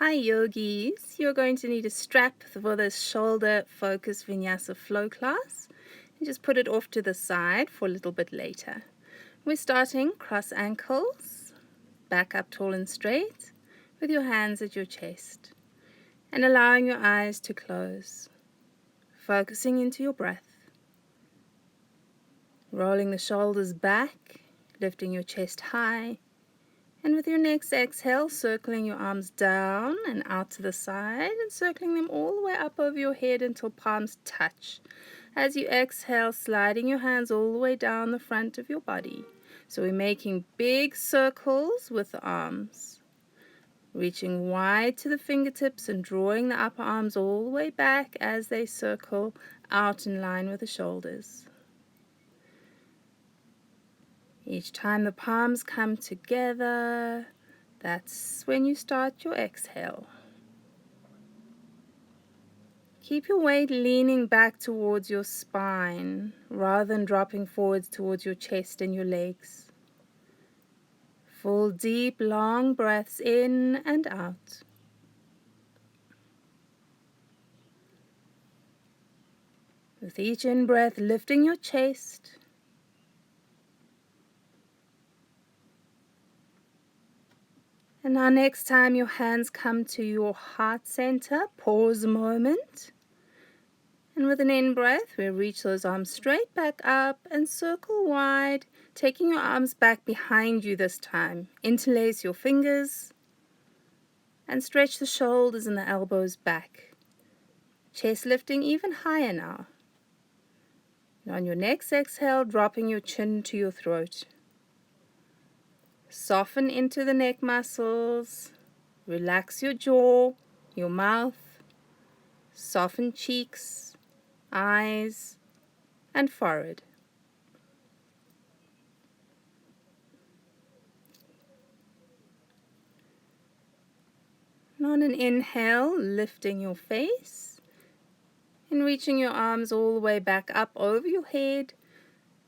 Hi yogis, you're going to need a strap for this shoulder focus vinyasa flow class and just put it off to the side for a little bit later. We're starting cross ankles, back up tall and straight with your hands at your chest and allowing your eyes to close, focusing into your breath, rolling the shoulders back, lifting your chest high. And with your next exhale, circling your arms down and out to the side and circling them all the way up over your head until palms touch. As you exhale, sliding your hands all the way down the front of your body. So we're making big circles with the arms. Reaching wide to the fingertips and drawing the upper arms all the way back as they circle out in line with the shoulders. Each time the palms come together, that's when you start your exhale. Keep your weight leaning back towards your spine rather than dropping forwards towards your chest and your legs. Full, deep, long breaths in and out. With each in-breath, lifting your chest. And now next time your hands come to your heart center, pause a moment. And with an in-breath, we reach those arms straight back up and circle wide, taking your arms back behind you this time. Interlace your fingers and stretch the shoulders and the elbows back. Chest lifting even higher now. And on your next exhale, dropping your chin to your throat. Soften into the neck muscles. Relax your jaw, your mouth. Soften cheeks, eyes, and forehead. And on an inhale, lifting your face and reaching your arms all the way back up over your head.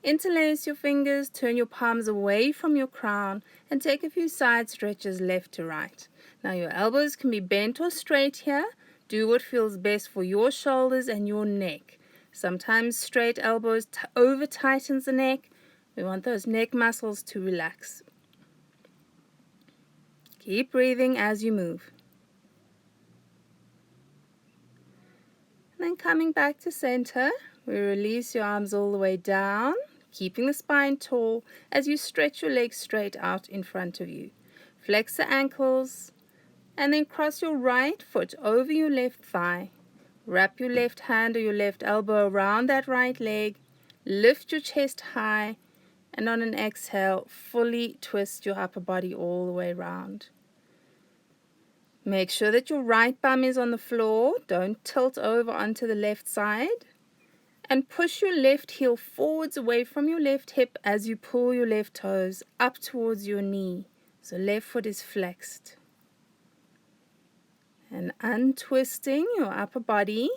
Interlace your fingers, turn your palms away from your crown, and take a few side stretches left to right. Now your elbows can be bent or straight here. Do what feels best for your shoulders and your neck. Sometimes straight elbows over tightens the neck. We want those neck muscles to relax. Keep breathing as you move. And then coming back to center, we release your arms all the way down, keeping the spine tall as you stretch your legs straight out in front of you. Flex the ankles and then cross your right foot over your left thigh. Wrap your left hand or your left elbow around that right leg. Lift your chest high and on an exhale, fully twist your upper body all the way around. Make sure that your right bum is on the floor. Don't tilt over onto the left side. And push your left heel forwards away from your left hip as you pull your left toes up towards your knee. So left foot is flexed. And untwisting your upper body.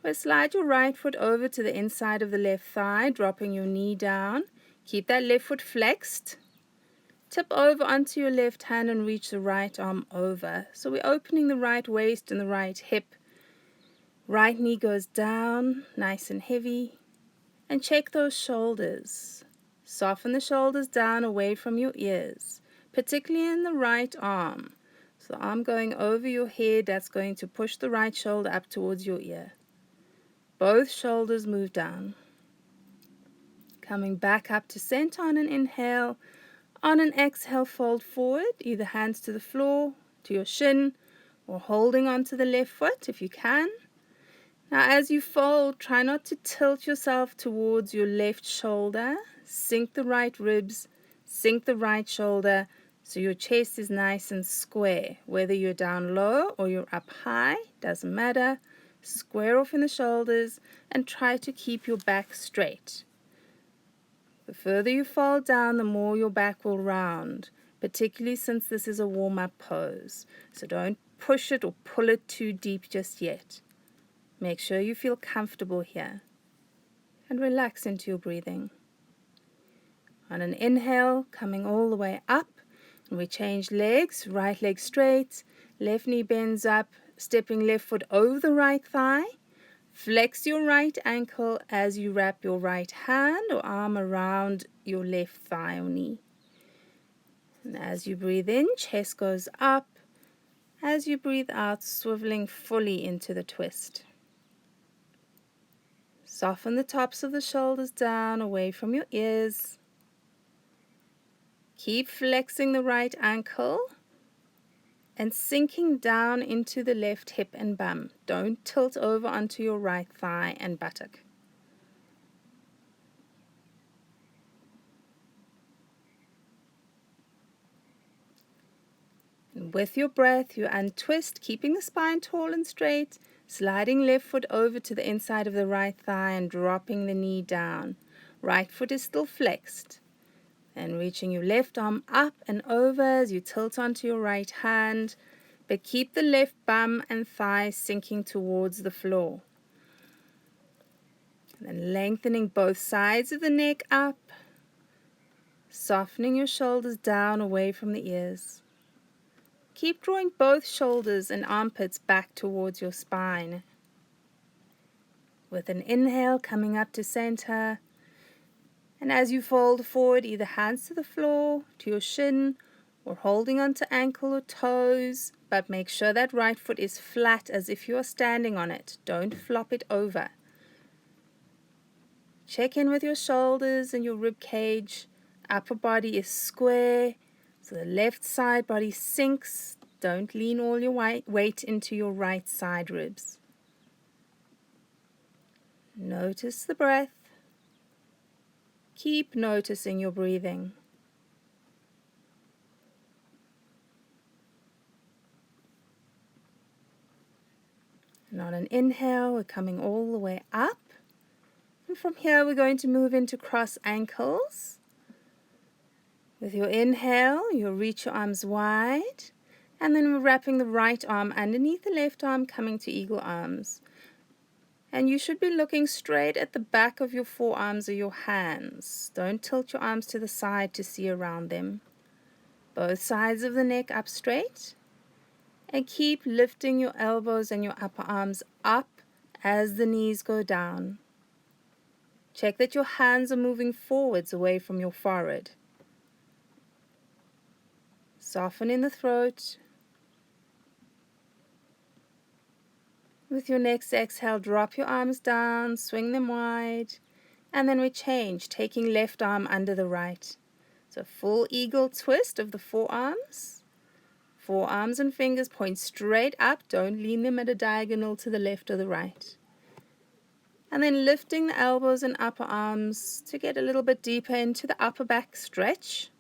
We'll slide your right foot over to the inside of the left thigh, dropping your knee down. Keep that left foot flexed. Tip over onto your left hand and reach the right arm over. So we're opening the right waist and the right hip. Right knee goes down, nice and heavy. And check those shoulders. Soften the shoulders down away from your ears, particularly in the right arm. So the arm going over your head, that's going to push the right shoulder up towards your ear. Both shoulders move down. Coming back up to center on an inhale. On an exhale, fold forward, either hands to the floor, to your shin, or holding onto the left foot if you can. Now as you fold, try not to tilt yourself towards your left shoulder. Sink the right ribs, sink the right shoulder, so your chest is nice and square. Whether you're down low or you're up high, doesn't matter. Square off in the shoulders and try to keep your back straight. The further you fold down, the more your back will round, particularly since this is a warm-up pose. So don't push it or pull it too deep just yet. Make sure you feel comfortable here and relax into your breathing. On an inhale, coming all the way up, and we change legs, right leg straight, Left knee bends up, stepping left foot over the right thigh. Flex your right ankle as you wrap your right hand or arm around your left thigh or knee. And as you breathe in, chest goes up. As you breathe out, swiveling fully into the twist. Soften the tops of the shoulders down away from your ears. Keep flexing the right ankle and sinking down into the left hip and bum. Don't tilt over onto your right thigh and buttock. And with your breath, you untwist, keeping the spine tall and straight, sliding left foot over to the inside of the right thigh and dropping the knee down. Right foot is still flexed. And reaching your left arm up and over as you tilt onto your right hand, but keep the left bum and thigh sinking towards the floor. And then lengthening both sides of the neck up, softening your shoulders down away from the ears. Keep drawing both shoulders and armpits back towards your spine. With an inhale, coming up to center. And as you fold forward, either hands to the floor, to your shin, or holding onto ankle or toes, but make sure that right foot is flat as if you are standing on it. Don't flop it over. Check in with your shoulders and your rib cage. Upper body is square, so the left side body sinks. Don't lean all your weight into your right side ribs. Notice the breath. Keep noticing your breathing. And on an inhale, we're coming all the way up. And from here, we're going to move into cross ankles. With your inhale, you'll reach your arms wide. And then we're wrapping the right arm underneath the left arm, coming to eagle arms. And you should be looking straight at the back of your forearms or your hands. Don't tilt your arms to the side to see around them. Both sides of the neck up straight. And keep lifting your elbows and your upper arms up as the knees go down. Check that your hands are moving forwards away from your forehead. Soften in the throat. With your next exhale, drop your arms down, swing them wide, and then we change, taking left arm under the right. So full eagle twist of the forearms. Forearms and fingers point straight up, don't lean them at a diagonal to the left or the right. And then lifting the elbows and upper arms to get a little bit deeper into the upper back stretch.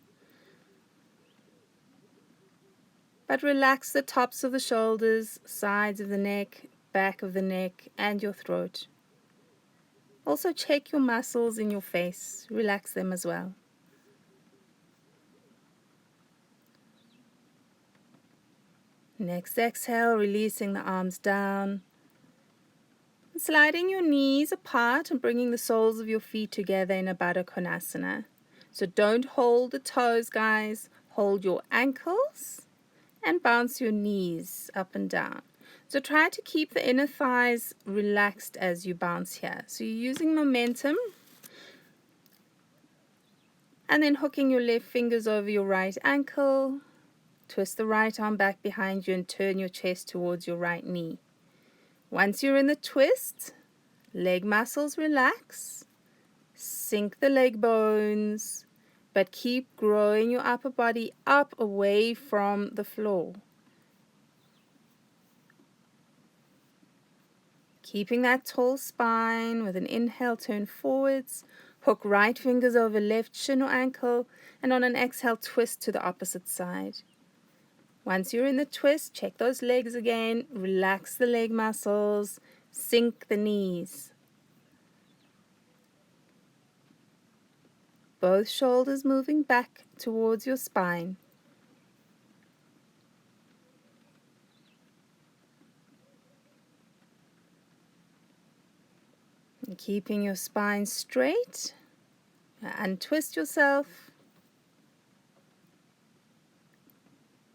But relax the tops of the shoulders, sides of the neck, back of the neck, and your throat. Also check your muscles in your face. Relax them as well. Next exhale, releasing the arms down. Sliding your knees apart and bringing the soles of your feet together in a Botha Konasana. So don't hold the toes, guys. Hold your ankles and bounce your knees up and down. So try to keep the inner thighs relaxed as you bounce here. So you're using momentum and then hooking your left fingers over your right ankle. Twist the right arm back behind you and turn your chest towards your right knee. Once you're in the twist, leg muscles relax. Sink the leg bones, but keep growing your upper body up away from the floor. Keeping that tall spine. With an inhale, turn forwards. Hook right fingers over left shin or ankle, and on an exhale, twist to the opposite side. Once you're in the twist, check those legs again. Relax the leg muscles. Sink the knees. Both shoulders moving back towards your spine. And keeping your spine straight. Untwist yourself.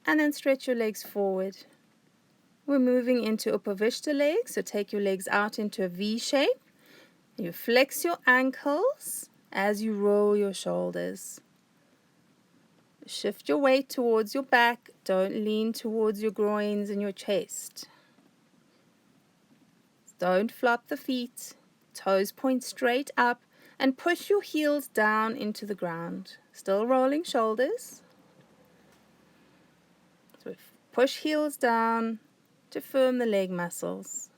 And then stretch your legs forward. We're moving into Upavishta legs, so take your legs out into a V shape. You flex your ankles as you roll your shoulders. Shift your weight towards your back. Don't lean towards your groins and your chest. Don't flop the feet. Toes point straight up and push your heels down into the ground. Still rolling shoulders. So push heels down to firm the leg muscles.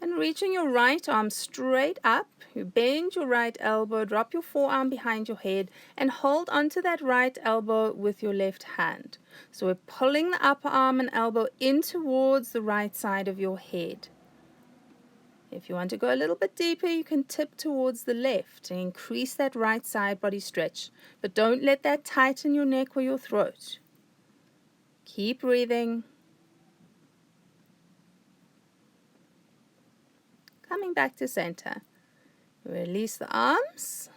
And reaching your right arm straight up, you bend your right elbow, drop your forearm behind your head, and hold onto that right elbow with your left hand. So we're pulling the upper arm and elbow in towards the right side of your head. If you want to go a little bit deeper, you can tip towards the left and increase that right side body stretch. But don't let that tighten your neck or your throat. Keep breathing. Coming back to center. Release the arms.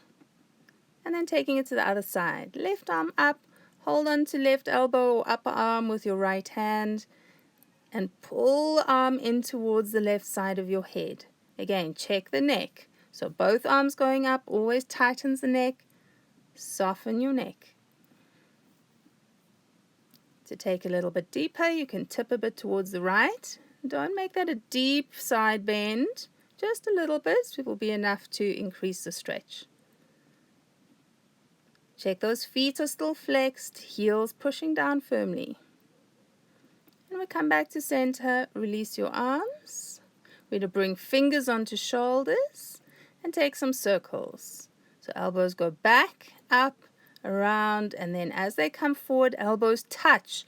And then taking it to the other side. Left arm up. Hold on to left elbow or upper arm with your right hand. And pull the arm in towards the left side of your head. Again, check the neck. So both arms going up always tightens the neck. Soften your neck. To take a little bit deeper, you can tip a bit towards the right. Don't make that a deep side bend. Just a little bit. It will be enough to increase the stretch. Check those feet are still flexed, heels pushing down firmly. And we come back to center. Release your arms. We're going to bring fingers onto shoulders and take some circles. So elbows go back, up, around, and then as they come forward, elbows touch.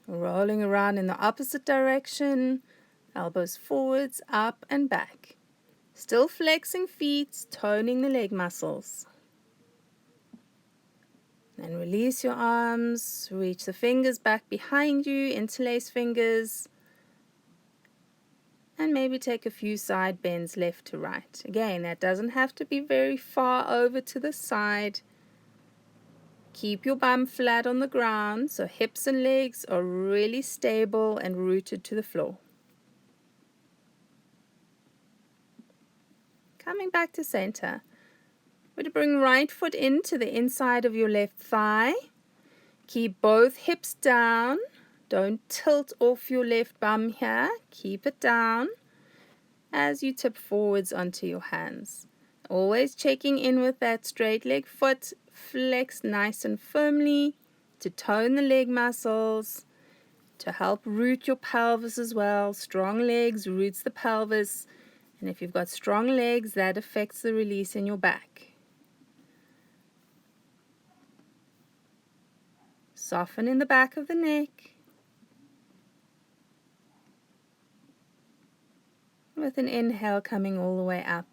Rolling around in the opposite direction, elbows forwards, up and back. Still flexing feet, toning the leg muscles. Then release your arms, reach the fingers back behind you, interlace fingers. And maybe take a few side bends left to right. Again, that doesn't have to be very far over to the side. Keep your bum flat on the ground so hips and legs are really stable and rooted to the floor. Coming back to center. We're going to bring right foot into the inside of your left thigh. Keep both hips down. Don't tilt off your left bum here. Keep it down as you tip forwards onto your hands. Always checking in with that straight leg foot. Flex nice and firmly to tone the leg muscles, to help root your pelvis as well. Strong legs roots the pelvis. And if you've got strong legs, that affects the release in your back. Soften in the back of the neck. With an inhale coming all the way up.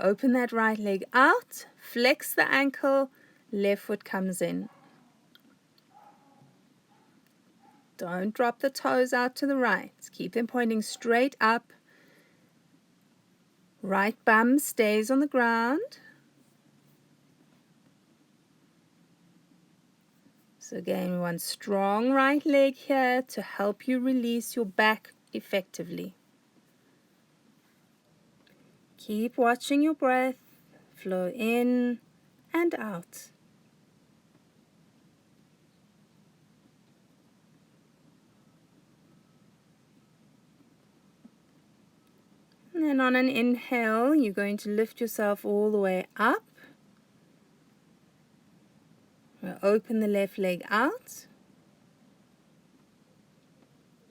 Open that right leg out, flex the ankle, left foot comes in. Don't drop the toes out to the right. Keep them pointing straight up. Right bum stays on the ground. So again, we want strong right leg here to help you release your back effectively. Keep watching your breath flow in and out. And then on an inhale, you're going to lift yourself all the way up. We'll open the left leg out.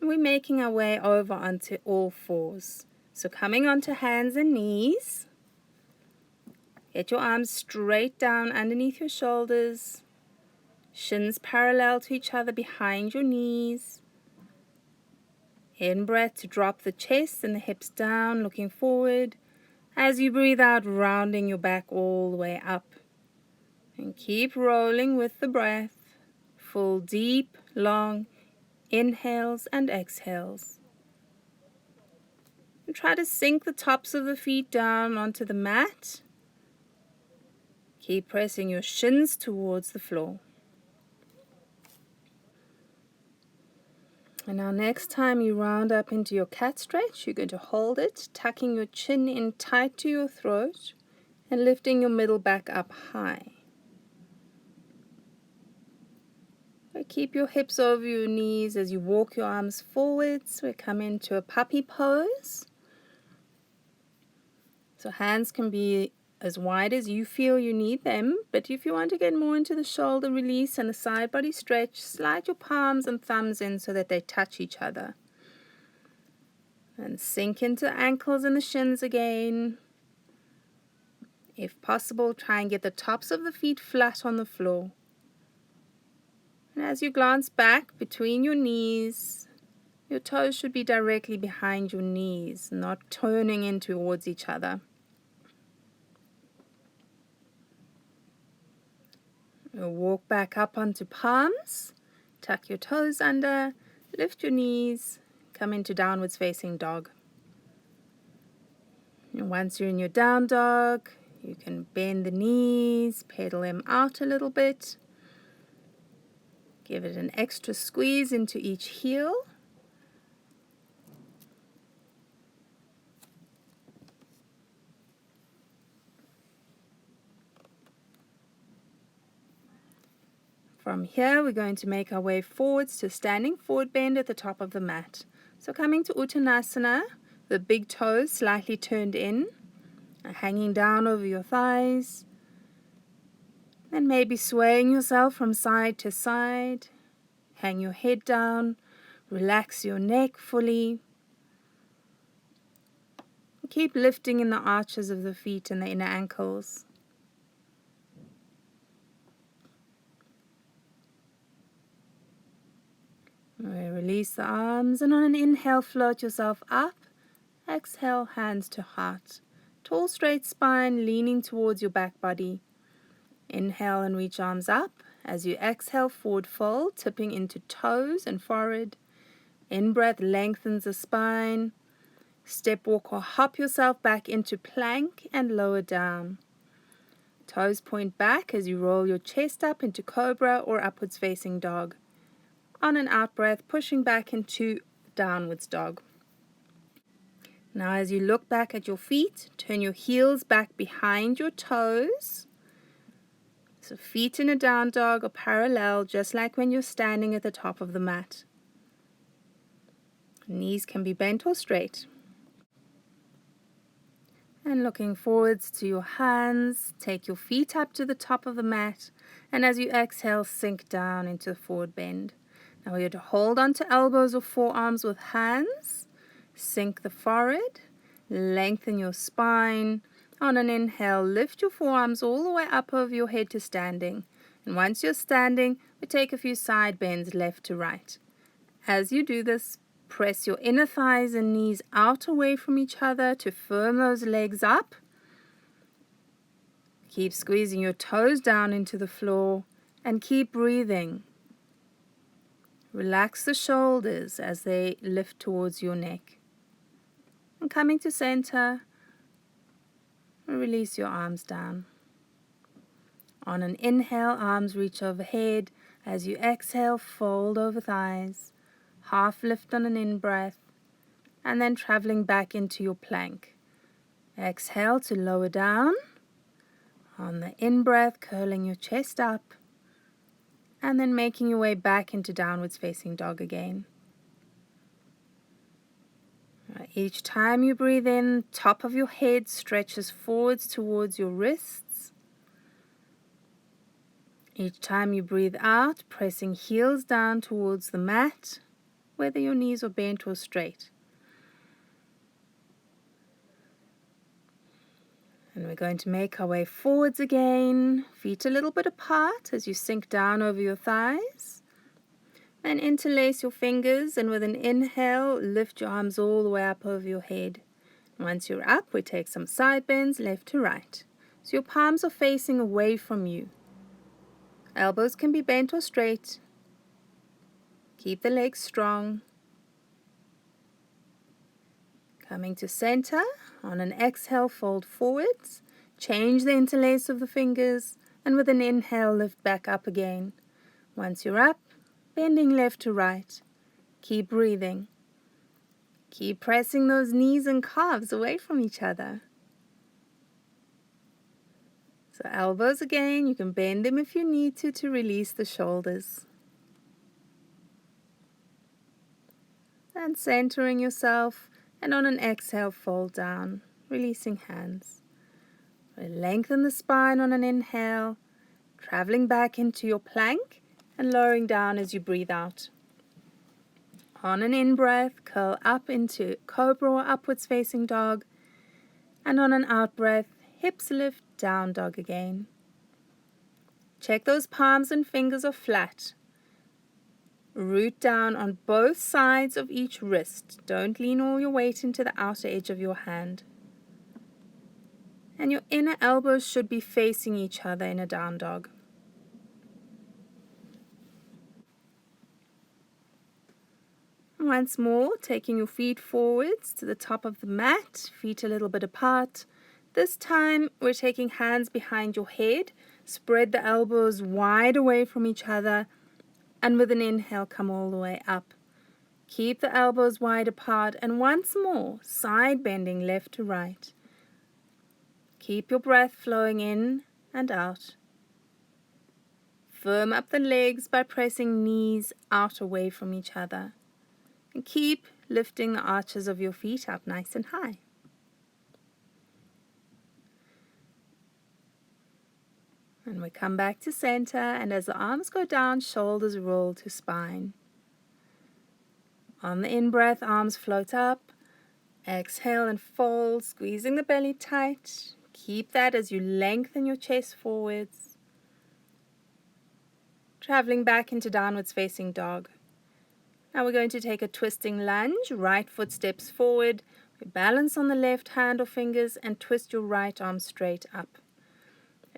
We're making our way over onto all fours. So coming onto hands and knees. Get your arms straight down underneath your shoulders. Shins parallel to each other behind your knees. In breath to drop the chest and the hips down, looking forward. As you breathe out, rounding your back all the way up. And keep rolling with the breath. Full deep, long inhales and exhales. And try to sink the tops of the feet down onto the mat. Keep pressing your shins towards the floor. And now next time you round up into your cat stretch, you're going to hold it, tucking your chin in tight to your throat and lifting your middle back up high. Keep your hips over your knees as you walk your arms forwards. We come into a puppy pose. So hands can be as wide as you feel you need them, but if you want to get more into the shoulder release and the side body stretch, slide your palms and thumbs in so that they touch each other. And sink into the ankles and the shins again. If possible, try and get the tops of the feet flat on the floor. And as you glance back between your knees, your toes should be directly behind your knees, not turning in towards each other. You'll walk back up onto palms, tuck your toes under, lift your knees, come into downwards facing dog. And once you're in your down dog, you can bend the knees, pedal them out a little bit. Give it an extra squeeze into each heel. From here, we're going to make our way forwards to standing forward bend at the top of the mat. So coming to Uttanasana, the big toes slightly turned in, hanging down over your thighs. And maybe swaying yourself from side to side. Hang your head down, relax your neck fully. Keep lifting in the arches of the feet and the inner ankles. Release the arms, and on an inhale, float yourself up. Exhale, hands to heart. Tall, straight spine, leaning towards your back body. Inhale and reach arms up. As you exhale, forward fold, tipping into toes and forehead. In-breath lengthens the spine. Step, walk, or hop yourself back into plank and lower down. Toes point back as you roll your chest up into cobra or upwards facing dog. On an out breath, pushing back into downwards dog. Now as you look back at your feet, turn your heels back behind your toes. So feet in a down dog are parallel, just like when you're standing at the top of the mat. Knees can be bent or straight. And looking forwards to your hands, take your feet up to the top of the mat, and as you exhale, sink down into the forward bend. Now we're going to hold onto elbows or forearms with hands, sink the forehead, lengthen your spine. On an inhale, lift your forearms all the way up over your head to standing. And once you're standing, we take a few side bends left to right. As you do this, press your inner thighs and knees out away from each other to firm those legs up. Keep squeezing your toes down into the floor and keep breathing. Relax the shoulders as they lift towards your neck. And coming to center, release your arms down. On an inhale, arms reach overhead. As you exhale, fold over thighs. Half lift on an in-breath, and then traveling back into your plank. Exhale to lower down. On the in-breath, curling your chest up, and then making your way back into downwards facing dog again. Each time you breathe in, top of your head stretches forwards towards your wrists. Each time you breathe out, pressing heels down towards the mat, whether your knees are bent or straight. And we're going to make our way forwards again, feet a little bit apart as you sink down over your thighs. Then interlace your fingers, and with an inhale, lift your arms all the way up over your head. Once you're up, we take some side bends left to right. So your palms are facing away from you. Elbows can be bent or straight. Keep the legs strong. Coming to center, on an exhale, fold forwards. Change the interlace of the fingers, and with an inhale, lift back up again. Once you're up, bending left to right. Keep breathing. Keep pressing those knees and calves away from each other. So elbows again, you can bend them if you need to release the shoulders. And centering yourself, and on an exhale, fold down, releasing hands. Lengthen the spine on an inhale, traveling back into your plank and lowering down as you breathe out. On an in-breath, curl up into cobra or upwards facing dog, and on an out-breath, hips lift, down dog again. Check those palms and fingers are flat. Root down on both sides of each wrist. Don't lean all your weight into the outer edge of your hand. And your inner elbows should be facing each other in a down dog. Once more, taking your feet forwards to the top of the mat, feet a little bit apart. This time, we're taking hands behind your head. Spread the elbows wide away from each other. And with an inhale, come all the way up. Keep the elbows wide apart. And once more, side bending left to right. Keep your breath flowing in and out. Firm up the legs by pressing knees out away from each other. And keep lifting the arches of your feet up nice and high. And we come back to center, and as the arms go down, shoulders roll to spine. On the in-breath, arms float up. Exhale and fold, squeezing the belly tight. Keep that as you lengthen your chest forwards. Traveling back into downwards facing dog. Now we're going to take a twisting lunge. Right foot steps forward. We balance on the left hand or fingers and twist your right arm straight up.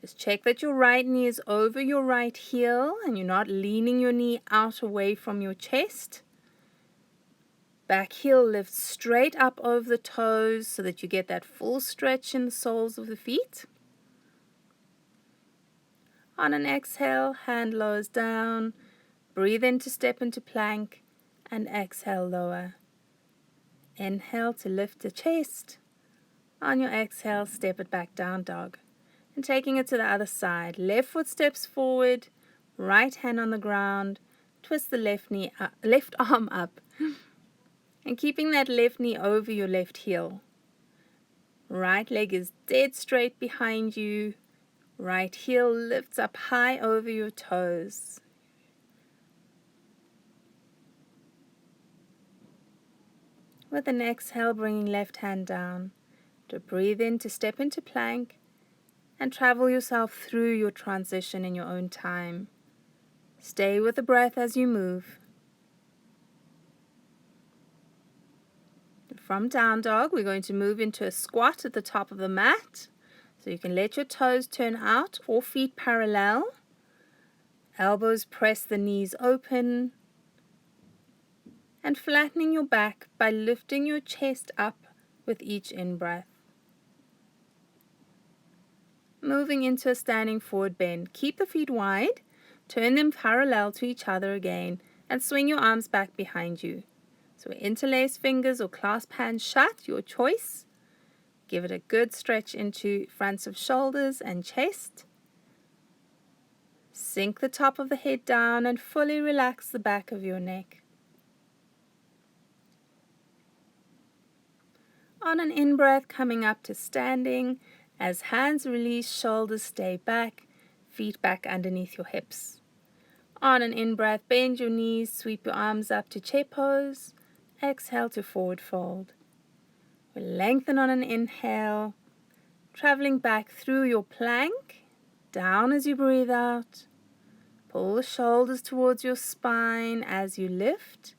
Just check that your right knee is over your right heel and you're not leaning your knee out away from your chest. Back heel lifts straight up over the toes so that you get that full stretch in the soles of the feet. On an exhale, hand lowers down. Breathe in to step into plank and exhale, lower. Inhale to lift the chest. On your exhale, step it back down dog. And taking it to the other side. Left foot steps forward, right hand on the ground. Twist the left arm up. And keeping that left knee over your left heel. Right leg is dead straight behind you. Right heel lifts up high over your toes. With an exhale, bringing left hand down. To breathe in to step into plank. And travel yourself through your transition in your own time. Stay with the breath as you move. From down dog, we're going to move into a squat at the top of the mat. So you can let your toes turn out or feet parallel. Elbows press the knees open. And flattening your back by lifting your chest up with each in-breath. Moving into a standing forward bend. Keep the feet wide, turn them parallel to each other again, and swing your arms back behind you. So interlace fingers or clasp hands shut, your choice. Give it a good stretch into fronts of shoulders and chest. Sink the top of the head down and fully relax the back of your neck. On an in-breath, coming up to standing. As hands release, shoulders stay back, feet back underneath your hips. On an in-breath, bend your knees, sweep your arms up to chair pose. Exhale to forward fold. We'll lengthen on an inhale, traveling back through your plank, down as you breathe out. Pull the shoulders towards your spine as you lift,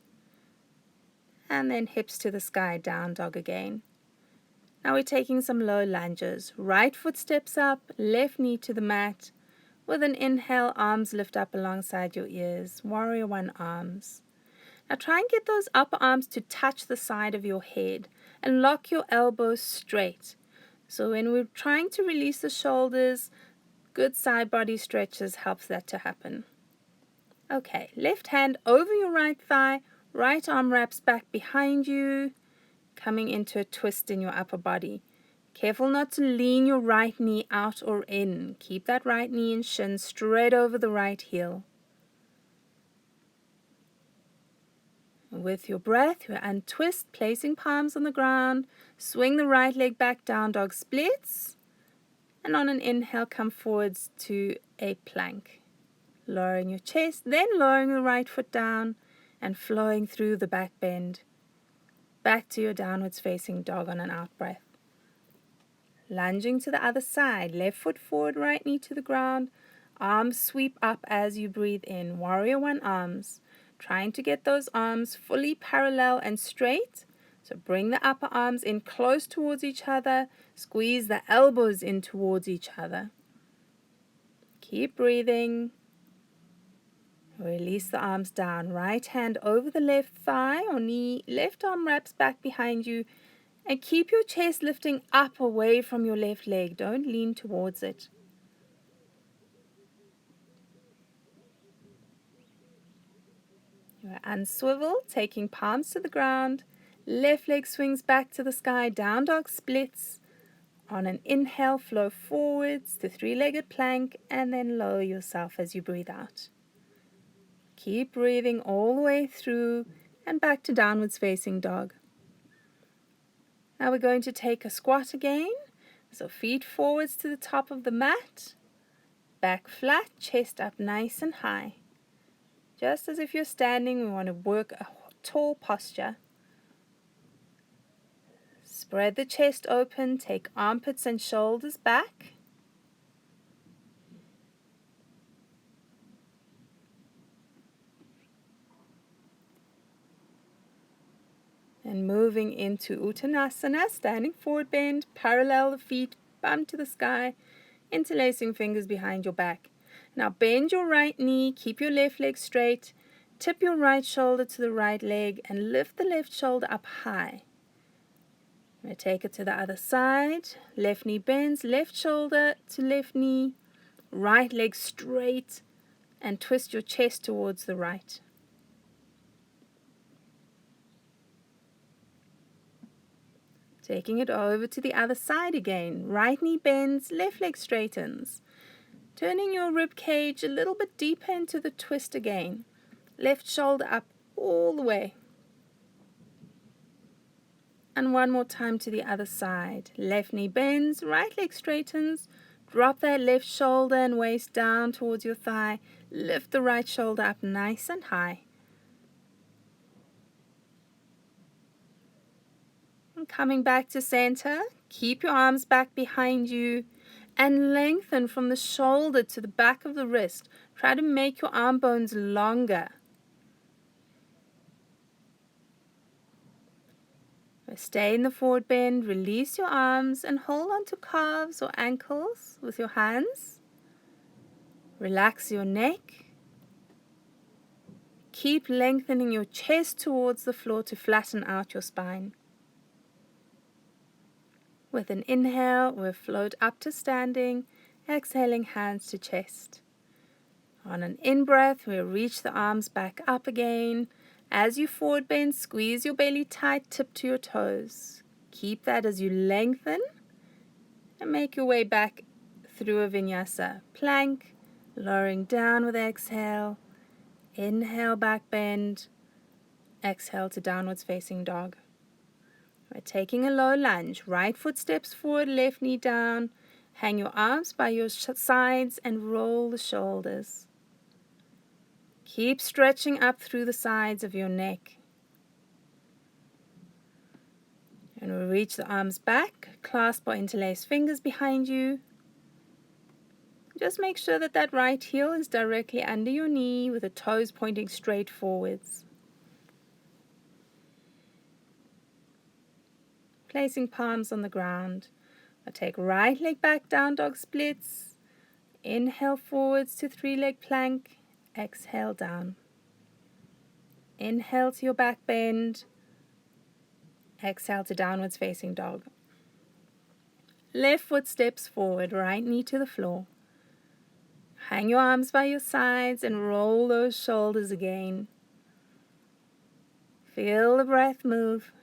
and then hips to the sky, down dog again. Now we're taking some low lunges. Right foot steps up, left knee to the mat. With an inhale, arms lift up alongside your ears. Warrior One arms. Now try and get those upper arms to touch the side of your head and lock your elbows straight. So when we're trying to release the shoulders, good side body stretches helps that to happen. Okay, left hand over your right thigh, Right arm wraps back behind you, coming into a twist in your upper body. Careful not to lean your right knee out or in. Keep that right knee and shin straight over the right heel. With your breath, you untwist, placing palms on the ground. Swing the right leg back, down dog splits. And on an inhale, come forwards to a plank. Lowering your chest, then lowering the right foot down and flowing through the back bend. Back to your downwards facing dog on an out breath. Lunging to the other side, left foot forward, right knee to the ground. Arms sweep up as you breathe in. Warrior One arms. Trying to get those arms fully parallel and straight. So bring the upper arms in close towards each other. Squeeze the elbows in towards each other. Keep breathing. Release the arms down. Right hand over the left thigh or knee. Left arm wraps back behind you. And keep your chest lifting up away from your left leg. Don't lean towards it. You unswivel, taking palms to the ground. Left leg swings back to the sky. Down dog splits. On an inhale, flow forwards to three-legged plank and then lower yourself as you breathe out. Keep breathing all the way through and back to downwards facing dog. Now we're going to take a squat again. So feet forwards to the top of the mat. Back flat, chest up nice and high. Just as if you're standing, we want to work a tall posture. Spread the chest open, take armpits and shoulders back. And moving into Uttanasana, standing forward bend, parallel the feet, bum to the sky, interlacing fingers behind your back. Now bend your right knee, keep your left leg straight, tip your right shoulder to the right leg and lift the left shoulder up high. Now take it to the other side, left knee bends, left shoulder to left knee, right leg straight and twist your chest towards the right. Taking it over to the other side again. Right knee bends, left leg straightens. Turning your rib cage a little bit deeper into the twist again. Left shoulder up all the way. And one more time to the other side. Left knee bends, right leg straightens. Drop that left shoulder and waist down towards your thigh. Lift the right shoulder up nice and high. And coming back to center, keep your arms back behind you and lengthen from the shoulder to the back of the wrist. Try to make your arm bones longer. Stay in the forward bend, release your arms and hold on to calves or ankles with your hands. Relax your neck. Keep lengthening your chest towards the floor to flatten out your spine. With an inhale, we'll float up to standing, exhaling hands to chest. On an in-breath, we'll reach the arms back up again. As you forward bend, squeeze your belly tight, tip to your toes. Keep that as you lengthen and make your way back through a vinyasa. Plank, lowering down with exhale. Inhale, back bend. Exhale to downwards facing dog. We're taking a low lunge. Right foot steps forward, left knee down. Hang your arms by your sides and roll the shoulders. Keep stretching up through the sides of your neck. And we'll reach the arms back, clasp or interlace fingers behind you. Just make sure that that right heel is directly under your knee with the toes pointing straight forwards. Placing palms on the ground. I'll take right leg back, down dog splits. Inhale forwards to three-leg plank. Exhale down. Inhale to your back bend. Exhale to downwards facing dog. Left foot steps forward, right knee to the floor. Hang your arms by your sides and roll those shoulders again. Feel the breath move.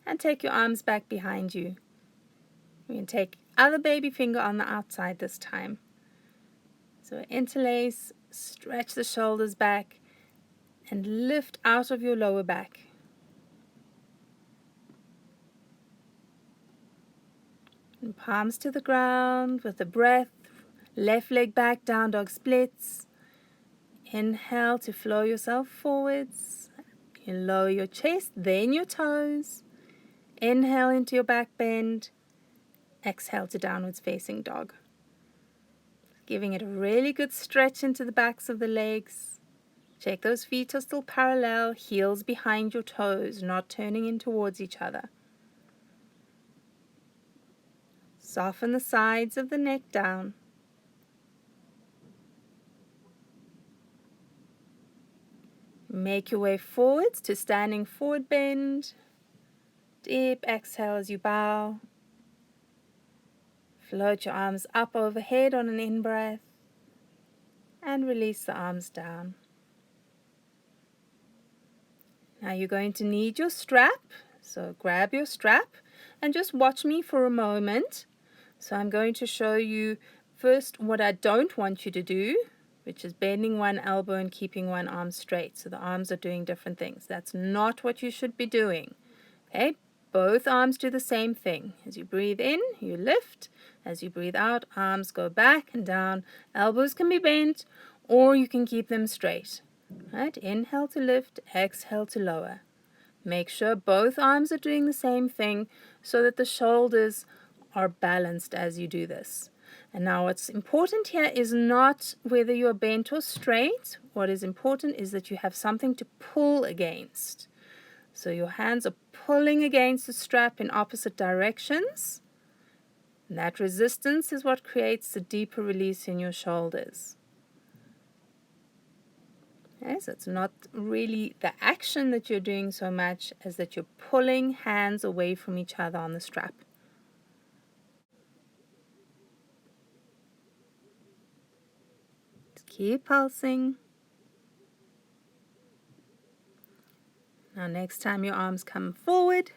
And take your arms back behind you. We can take other baby finger on the outside this time. So interlace, stretch the shoulders back, and lift out of your lower back. And palms to the ground with the breath. Left leg back, down dog splits. Inhale to flow yourself forwards. You lower your chest, then your toes. Inhale into your back bend. Exhale to downwards facing dog. Giving it a really good stretch into the backs of the legs. Check those feet are still parallel, heels behind your toes, not turning in towards each other. Soften the sides of the neck down. Make your way forwards to standing forward bend. Deep exhale as you bow. Float your arms up overhead on an in-breath. And release the arms down. Now you're going to need your strap. So grab your strap and just watch me for a moment. So I'm going to show you first what I don't want you to do, which is bending one elbow and keeping one arm straight. So the arms are doing different things. That's not what you should be doing. Okay, both arms do the same thing. As you breathe in, you lift. As you breathe out, arms go back and down. Elbows can be bent, or you can keep them straight. Right? Inhale to lift, exhale to lower. Make sure both arms are doing the same thing so that the shoulders are balanced as you do this. And now what's important here is not whether you're bent or straight. What is important is that you have something to pull against. So your hands are pulling against the strap in opposite directions. And that resistance is what creates the deeper release in your shoulders. Okay, so it's not really the action that you're doing so much as that you're pulling hands away from each other on the strap. Just keep pulsing. Now next time your arms come forward,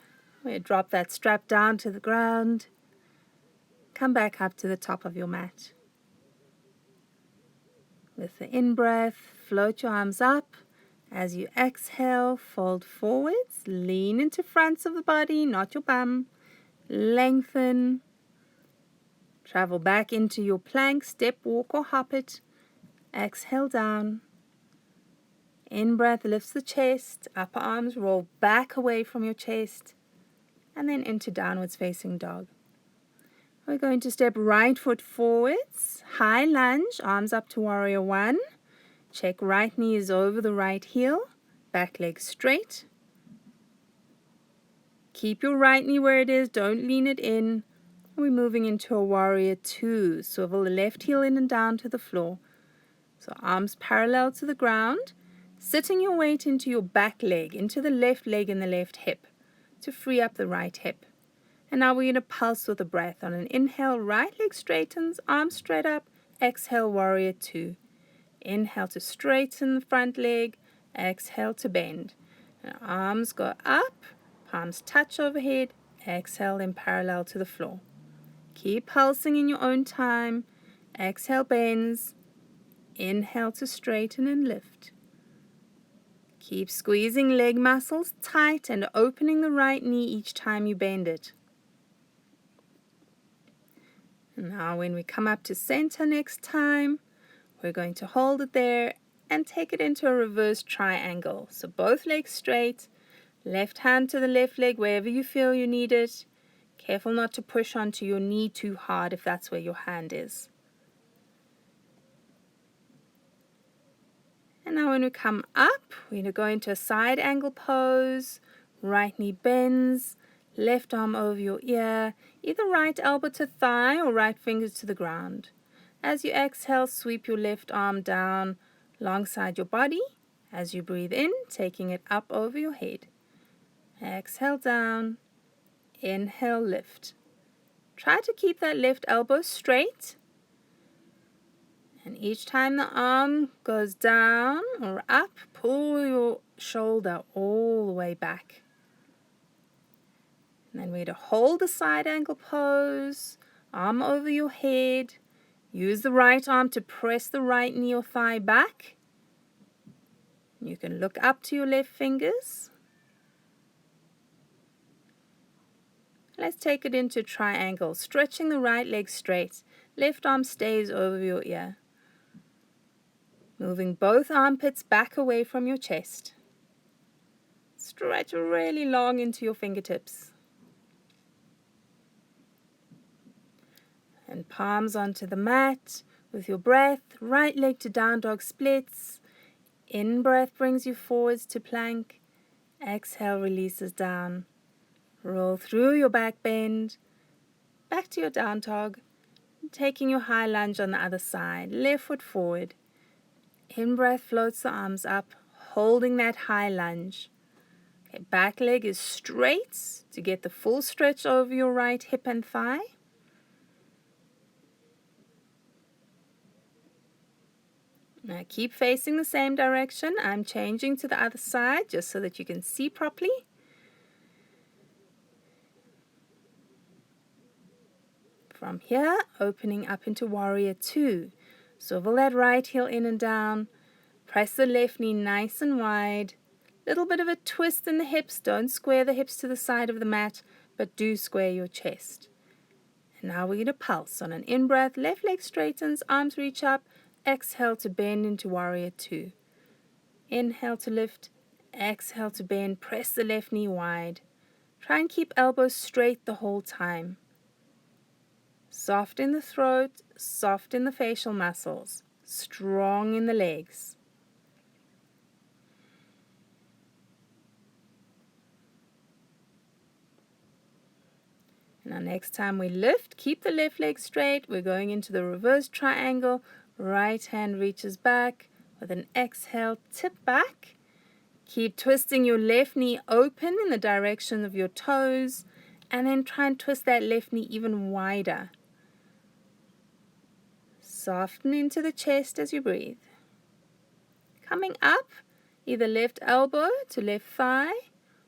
we drop that strap down to the ground. Come back up to the top of your mat. With the in-breath, float your arms up. As you exhale, fold forwards, lean into fronts of the body, not your bum. Lengthen. Travel back into your plank, step, walk or hop it. Exhale down. In-breath lifts the chest, upper arms roll back away from your chest, and then into downwards facing dog. We're going to step right foot forwards, high lunge, arms up to warrior one. Check right knee is over the right heel, back leg straight. Keep your right knee where it is, don't lean it in. We're moving into a warrior two, swivel the left heel in and down to the floor. So arms parallel to the ground, sitting your weight into your back leg, into the left leg and the left hip to free up the right hip. And now we're going to pulse with the breath. On an inhale, right leg straightens, arms straight up. Exhale, warrior two. Inhale to straighten the front leg. Exhale to bend. And arms go up, palms touch overhead. Exhale in parallel to the floor. Keep pulsing in your own time. Exhale, bends. Inhale to straighten and lift. Keep squeezing leg muscles tight and opening the right knee each time you bend it. Now when we come up to center next time, we're going to hold it there and take it into a reverse triangle. So both legs straight, left hand to the left leg wherever you feel you need it. Careful not to push onto your knee too hard if that's where your hand is. And now when we come up, we're going to go into a side angle pose. Right knee bends, left arm over your ear, either right elbow to thigh or right fingers to the ground. As you exhale, sweep your left arm down alongside your body. As you breathe in, taking it up over your head. Exhale down, inhale, lift. Try to keep that left elbow straight. And each time the arm goes down or up, pull your shoulder all the way back. And then we're to hold the side angle pose, arm over your head. Use the right arm to press the right knee or thigh back. You can look up to your left fingers. Let's take it into triangle, stretching the right leg straight. Left arm stays over your ear. Moving both armpits back away from your chest. Stretch really long into your fingertips. And palms onto the mat. With your breath, right leg to down dog splits. In breath brings you forwards to plank. Exhale releases down. Roll through your back bend. Back to your down dog. Taking your high lunge on the other side. Left foot forward. In breath floats the arms up, holding that high lunge. Okay, back leg is straight to get the full stretch over your right hip and thigh. Now keep facing the same direction. I'm changing to the other side just so that you can see properly. From here, opening up into warrior two. Swivel that right heel in and down. Press the left knee nice and wide. Little bit of a twist in the hips. Don't square the hips to the side of the mat, but do square your chest. And now we're going to pulse. On an in-breath, left leg straightens, arms reach up. Exhale to bend into warrior two. Inhale to lift. Exhale to bend. Press the left knee wide. Try and keep elbows straight the whole time. Soft in the throat, soft in the facial muscles, strong in the legs. Now next time we lift, keep the left leg straight. We're going into the reverse triangle. Right hand reaches back. With an exhale, tip back. Keep twisting your left knee open in the direction of your toes. And then try and twist that left knee even wider. Soften into the chest as you breathe. Coming up, either left elbow to left thigh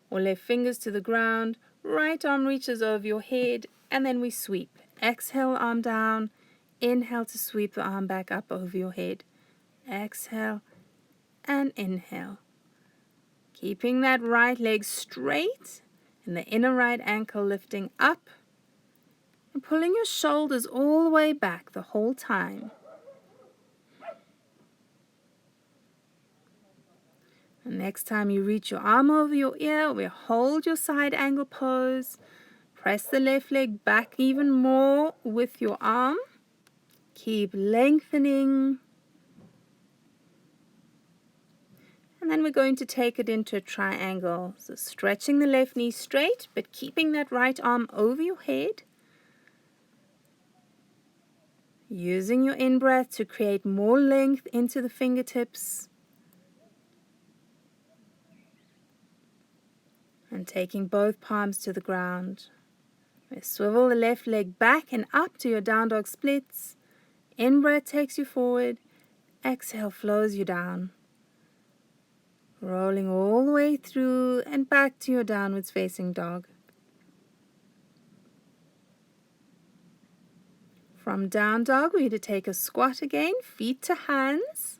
or left fingers to the ground. Right arm reaches over your head and then we sweep. Exhale, arm down. Inhale to sweep the arm back up over your head. Exhale and inhale. Keeping that right leg straight and the inner right ankle lifting up. And pulling your shoulders all the way back the whole time. And next time you reach your arm over your ear, we hold your side angle pose. Press the left leg back even more with your arm. Keep lengthening. And then we're going to take it into a triangle. So stretching the left knee straight, but keeping that right arm over your head. Using your in-breath to create more length into the fingertips. And taking both palms to the ground. Swivel the left leg back and up to your down dog splits. In-breath takes you forward. Exhale flows you down. Rolling all the way through and back to your downwards facing dog. From down dog, we're going to take a squat again, feet to hands.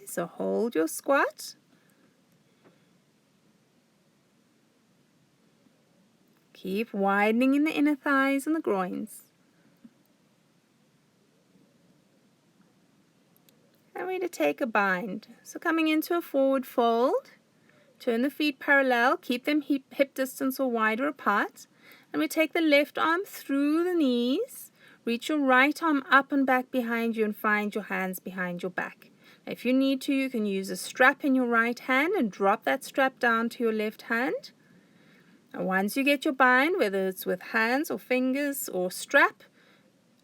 So hold your squat. Keep widening in the inner thighs and the groins. And we're going to take a bind. So coming into a forward fold. Turn the feet parallel, keep them hip distance or wider apart. And we take the left arm through the knees. Reach your right arm up and back behind you and find your hands behind your back. If you need to, you can use a strap in your right hand and drop that strap down to your left hand. And once you get your bind, whether it's with hands or fingers or strap,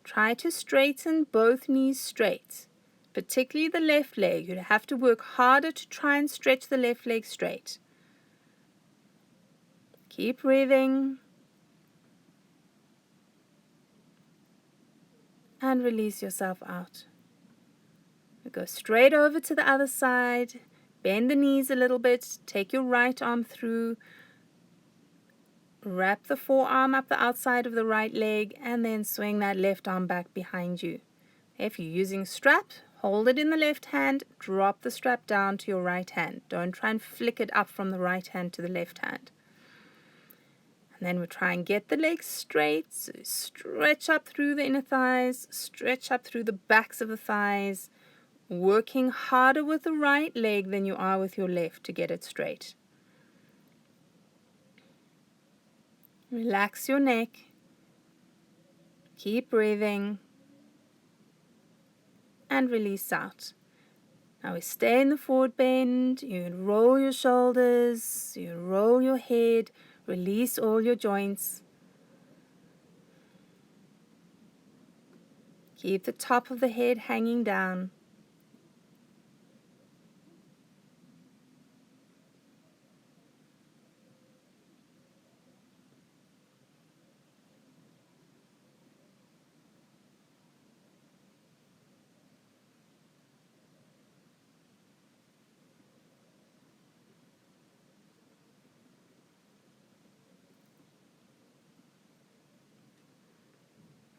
try to straighten both knees straight. Particularly the left leg. You'd have to work harder to try and stretch the left leg straight. Keep breathing. and release yourself out. Go straight over to the other side. Bend the knees a little bit. Take your right arm through. Wrap the forearm up the outside of the right leg and then swing that left arm back behind you. If you're using strap, hold it in the left hand, drop the strap down to your right hand. Don't try and flick it up from the right hand to the left hand. And then we'll try and get the legs straight. So stretch up through the inner thighs, stretch up through the backs of the thighs, working harder with the right leg than you are with your left to get it straight. Relax your neck. Keep breathing. And release out. Now we stay in the forward bend. You roll your shoulders. You roll your head. Release all your joints. Keep the top of the head hanging down.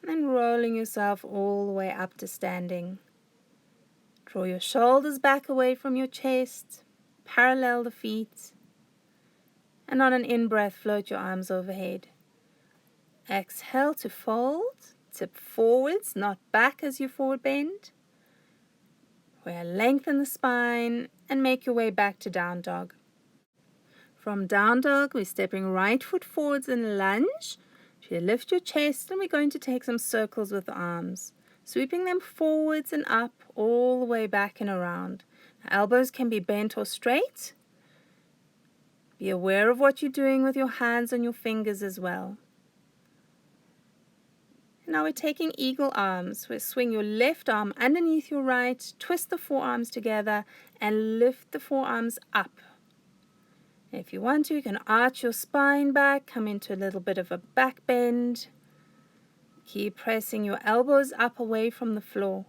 And rolling yourself all the way up to standing. Draw your shoulders back away from your chest, parallel the feet, and on an in-breath, float your arms overhead. Exhale to fold, tip forwards, not back as you forward bend. Where lengthen the spine and make your way back to down dog. From down dog, we're stepping right foot forwards in lunge. You lift your chest and we're going to take some circles with the arms, sweeping them forwards and up, all the way back and around. Now, elbows can be bent or straight. Be aware of what you're doing with your hands and your fingers as well. Now we're taking eagle arms. We'll swing your left arm underneath your right, twist the forearms together and lift the forearms up. If you want to, you can arch your spine back, come into a little bit of a back bend. Keep pressing your elbows up away from the floor.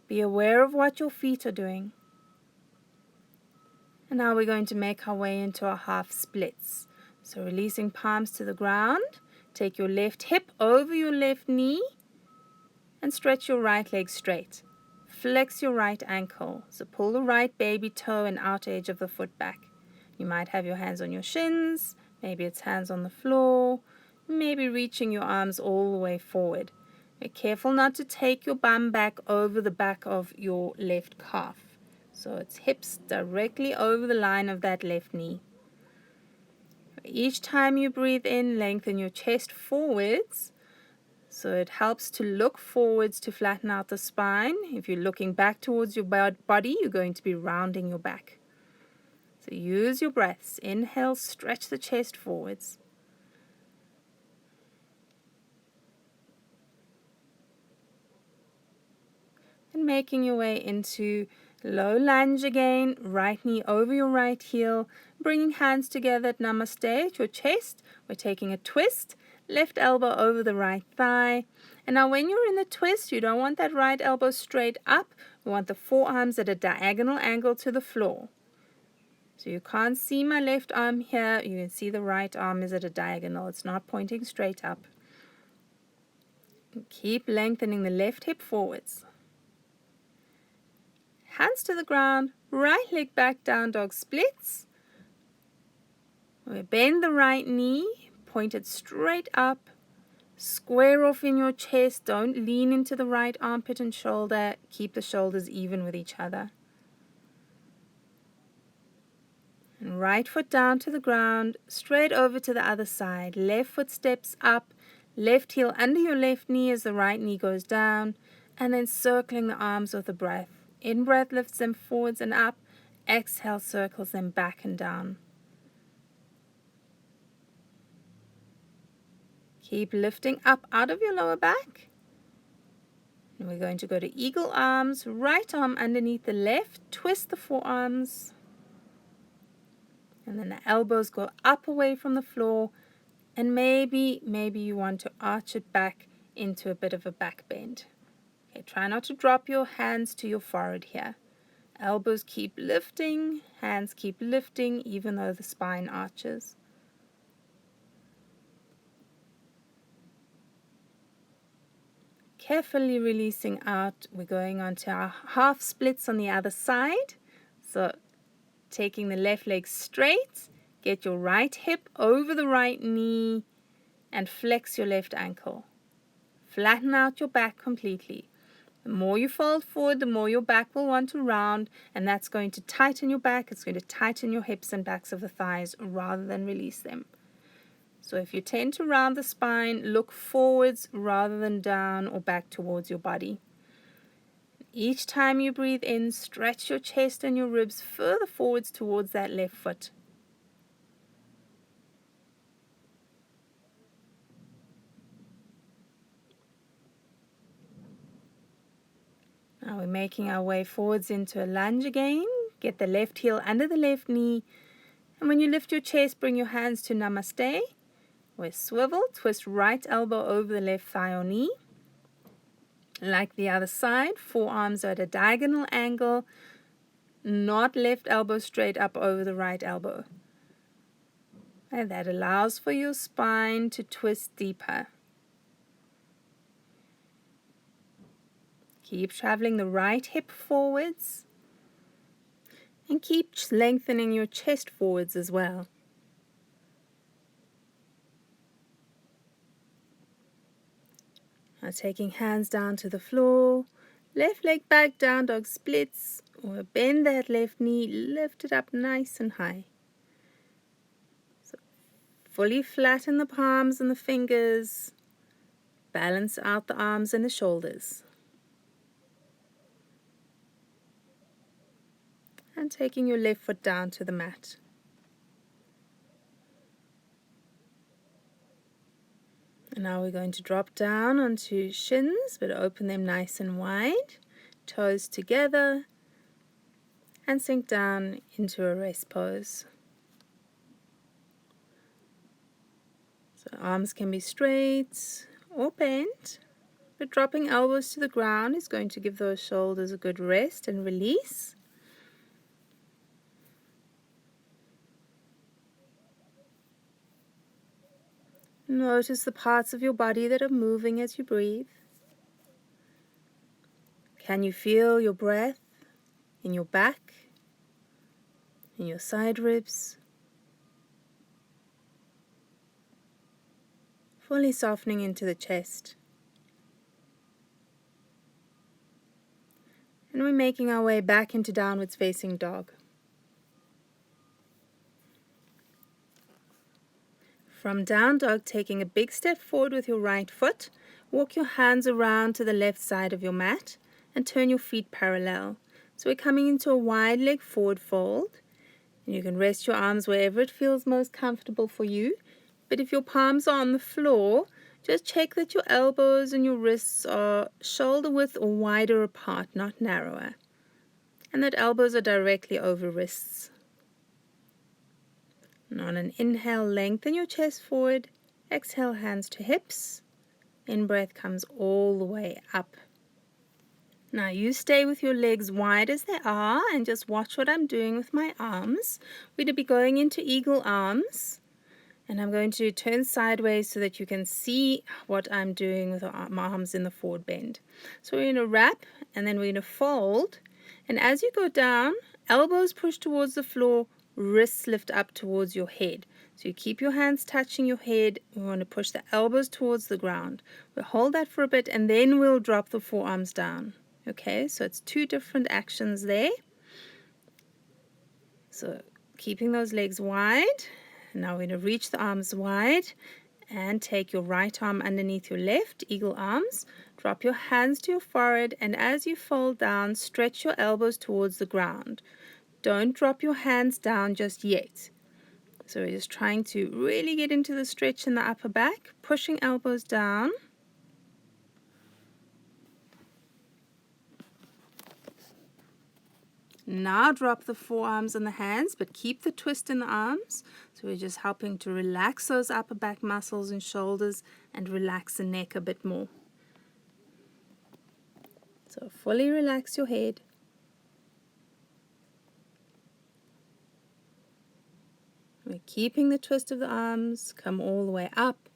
Be aware of what your feet are doing. And now we're going to make our way into our half splits. So releasing palms to the ground. Take your left hip over your left knee and stretch your right leg straight. Flex your right ankle. So pull the right baby toe and outer edge of the foot back. You might have your hands on your shins. Maybe it's hands on the floor. Maybe reaching your arms all the way forward. Be careful not to take your bum back over the back of your left calf. So it's hips directly over the line of that left knee. Each time you breathe in, lengthen your chest forwards. So it helps to look forwards to flatten out the spine. If you're looking back towards your body, you're going to be rounding your back. So use your breaths. Inhale, stretch the chest forwards. And making your way into low lunge again. Right knee over your right heel. Bringing hands together at namaste at your chest. We're taking a twist. Left elbow over the right thigh. And now when you're in the twist, you don't want that right elbow straight up. We want the forearms at a diagonal angle to the floor. So you can't see my left arm here. You can see the right arm is at a diagonal. It's not pointing straight up. And keep lengthening the left hip forwards. Hands to the ground. Right leg back, down dog splits. We bend the right knee. Point it straight up, square off in your chest. Don't lean into the right armpit and shoulder. Keep the shoulders even with each other. And right foot down to the ground, straight over to the other side. Left foot steps up, left heel under your left knee as the right knee goes down, and then circling the arms with the breath. In breath lifts them forwards and up, exhale circles them back and down. Keep lifting up out of your lower back. And we're going to go to eagle arms, right arm underneath the left, twist the forearms. And then the elbows go up away from the floor. And maybe you want to arch it back into a bit of a back bend. Okay, try not to drop your hands to your forehead here. Elbows keep lifting, hands keep lifting, even though the spine arches. Carefully releasing out, we're going on to our half splits on the other side. So taking the left leg straight, get your right hip over the right knee, and flex your left ankle. Flatten out your back completely. The more you fold forward, the more your back will want to round, and that's going to tighten your back. It's going to tighten your hips and backs of the thighs rather than release them. So if you tend to round the spine, look forwards rather than down or back towards your body. Each time you breathe in, stretch your chest and your ribs further forwards towards that left foot. Now we're making our way forwards into a lunge again. Get the left heel under the left knee. And when you lift your chest, bring your hands to Namaste. Or swivel, twist right elbow over the left thigh or knee. Like the other side, forearms are at a diagonal angle, not left elbow straight up over the right elbow. And that allows for your spine to twist deeper. Keep traveling the right hip forwards. And keep lengthening your chest forwards as well. Now taking hands down to the floor. Left leg back, down dog splits. Or bend that left knee, lift it up nice and high. So fully flatten the palms and the fingers. Balance out the arms and the shoulders. And taking your left foot down to the mat. And now we're going to drop down onto shins, but open them nice and wide. Toes together. And sink down into a rest pose. So arms can be straight or bent, but dropping elbows to the ground is going to give those shoulders a good rest and release. Notice the parts of your body that are moving as you breathe. Can you feel your breath in your back, in your side ribs? Fully softening into the chest. And we're making our way back into downwards facing dog. From down dog, taking a big step forward with your right foot, walk your hands around to the left side of your mat and turn your feet parallel. So we're coming into a wide leg forward fold. And you can rest your arms wherever it feels most comfortable for you. But if your palms are on the floor, just check that your elbows and your wrists are shoulder width or wider apart, not narrower. And that elbows are directly over wrists. And on an inhale, lengthen your chest forward. Exhale, hands to hips. In-breath comes all the way up. Now you stay with your legs wide as they are and just watch what I'm doing with my arms. We're going to be going into eagle arms. And I'm going to turn sideways so that you can see what I'm doing with my arms in the forward bend. So we're going to wrap and then we're going to fold. And as you go down, elbows push towards the floor, wrists lift up towards your head. So you keep your hands touching your head. We want to push the elbows towards the ground. We'll hold that for a bit and then we'll drop the forearms down. Okay, so it's two different actions there. So keeping those legs wide. Now we're going to reach the arms wide and take your right arm underneath your left, eagle arms. Drop your hands to your forehead and as you fold down, stretch your elbows towards the ground. Don't drop your hands down just yet. So we're just trying to really get into the stretch in the upper back, pushing elbows down. Now drop the forearms and the hands, but keep the twist in the arms. So we're just helping to relax those upper back muscles and shoulders and relax the neck a bit more. So fully relax your head. We're keeping the twist of the arms, come all the way up.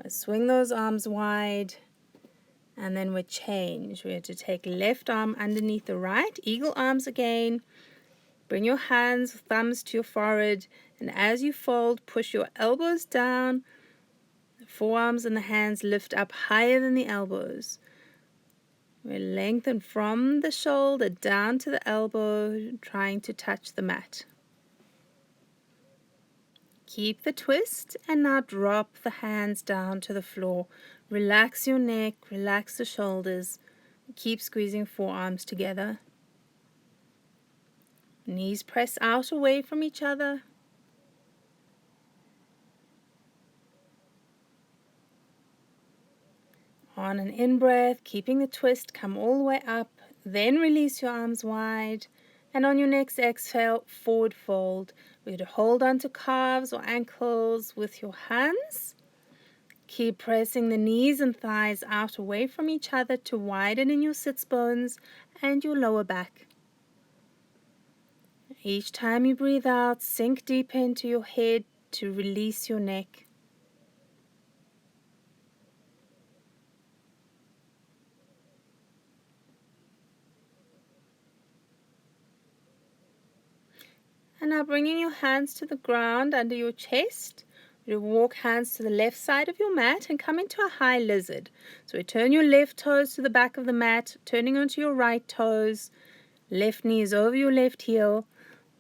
Swing those arms wide, and then we change. We're to take left arm underneath the right, eagle arms again. Bring your hands, thumbs to your forehead, and as you fold, push your elbows down. The forearms and the hands lift up higher than the elbows. We lengthen from the shoulder down to the elbow, trying to touch the mat. Keep the twist, and now drop the hands down to the floor. Relax your neck, relax the shoulders. Keep squeezing forearms together. Knees press out away from each other. On an in-breath, keeping the twist, come all the way up. Then release your arms wide. And on your next exhale, forward fold. We're going to hold onto calves or ankles with your hands. Keep pressing the knees and thighs out away from each other to widen in your sits bones and your lower back. Each time you breathe out, sink deeper into your head to release your neck. And now bringing your hands to the ground under your chest. You walk hands to the left side of your mat and come into a high lizard. So we turn your left toes to the back of the mat, turning onto your right toes. Left knee is over your left heel.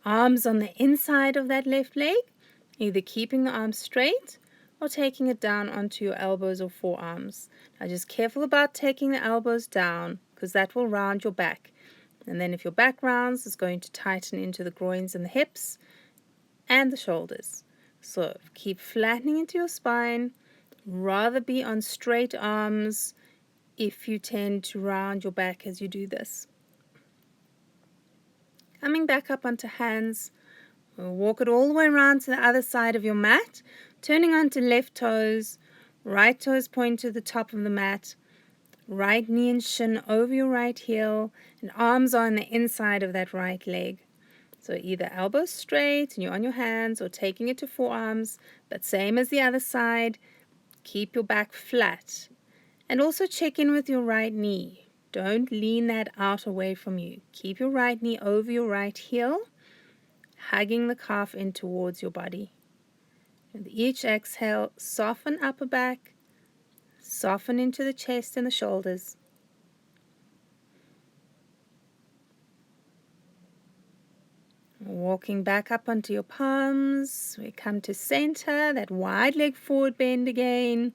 Arms on the inside of that left leg, either keeping the arms straight or taking it down onto your elbows or forearms. Now just careful about taking the elbows down because that will round your back. And then if your back rounds, it's going to tighten into the groins and the hips and the shoulders. So keep flattening into your spine. Rather be on straight arms if you tend to round your back as you do this. Coming back up onto hands, we'll walk it all the way around to the other side of your mat, turning onto left toes, right toes point to the top of the mat, right knee and shin over your right heel, and arms are on the inside of that right leg. So either elbows straight and you're on your hands or taking it to forearms, but same as the other side, keep your back flat. And also check in with your right knee. Don't lean that out away from you. Keep your right knee over your right heel, hugging the calf in towards your body. With each exhale, soften upper back, soften into the chest and the shoulders. Walking back up onto your palms, we come to center, that wide leg forward bend again.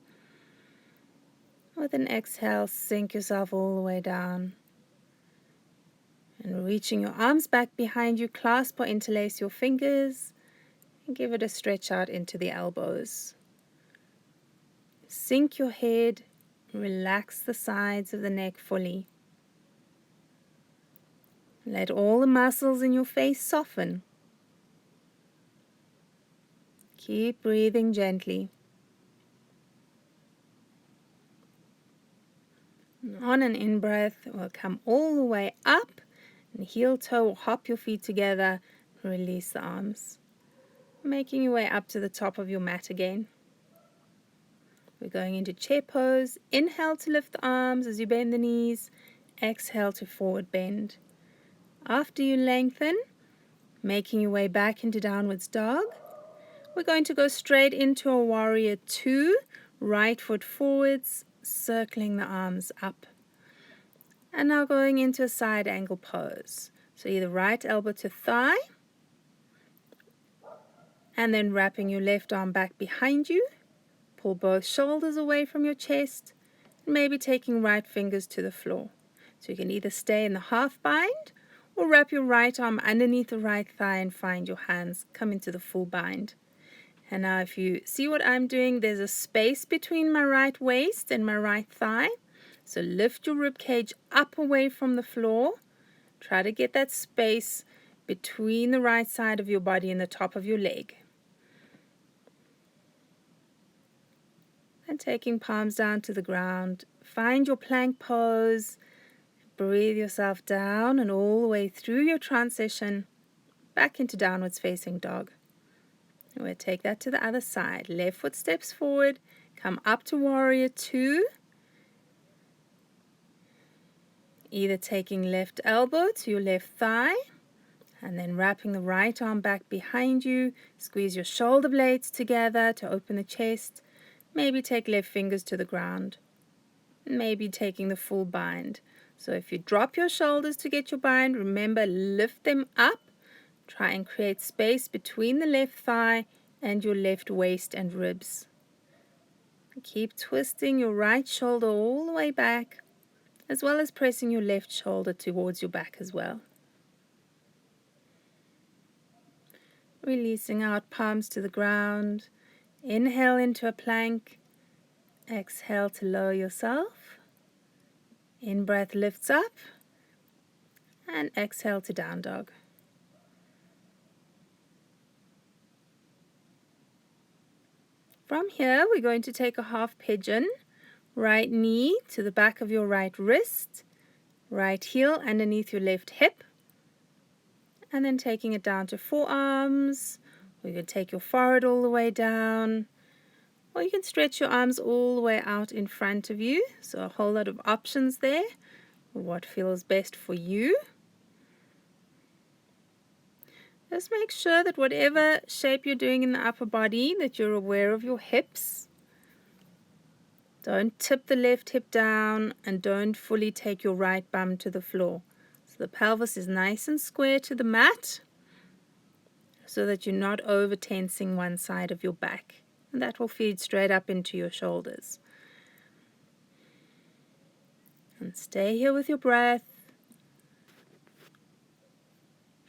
With an exhale, sink yourself all the way down. And reaching your arms back behind you, clasp or interlace your fingers and give it a stretch out into the elbows. Sink your head, relax the sides of the neck fully. Let all the muscles in your face soften. Keep breathing gently. On an in-breath, we'll come all the way up and heel toe or hop your feet together. Release the arms. Making your way up to the top of your mat again. We're going into chair pose. Inhale to lift the arms as you bend the knees. Exhale to forward bend. After you lengthen, making your way back into downwards dog, we're going to go straight into a warrior two. Right foot forwards, circling the arms up. And now going into a side angle pose. So either right elbow to thigh, and then wrapping your left arm back behind you. Pull both shoulders away from your chest, and maybe taking right fingers to the floor. So you can either stay in the half bind, or wrap your right arm underneath the right thigh and find your hands come into the full bind. And now if you see what I'm doing, there's a space between my right waist and my right thigh. So lift your rib cage up away from the floor. Try to get that space between the right side of your body and the top of your leg. And taking palms down to the ground, find your plank pose. Breathe yourself down and all the way through your transition back into downwards facing dog. And we'll take that to the other side. Left foot steps forward, come up to warrior two. Either taking left elbow to your left thigh and then wrapping the right arm back behind you. Squeeze your shoulder blades together to open the chest. Maybe take left fingers to the ground. Maybe taking the full bind. So if you drop your shoulders to get your bind, remember, lift them up. Try and create space between the left thigh and your left waist and ribs. Keep twisting your right shoulder all the way back, as well as pressing your left shoulder towards your back as well. Releasing out, palms to the ground. Inhale into a plank. Exhale to lower yourself. In-breath lifts up. And exhale to down dog. From here, we're going to take a half pigeon. Right knee to the back of your right wrist. Right heel underneath your left hip. And then taking it down to forearms. Or you can take your forehead all the way down. Or you can stretch your arms all the way out in front of you. So a whole lot of options there. What feels best for you. Just make sure that whatever shape you're doing in the upper body, that you're aware of your hips. Don't tip the left hip down and don't fully take your right bum to the floor. So the pelvis is nice and square to the mat so that you're not over tensing one side of your back. And that will feed straight up into your shoulders. And stay here with your breath.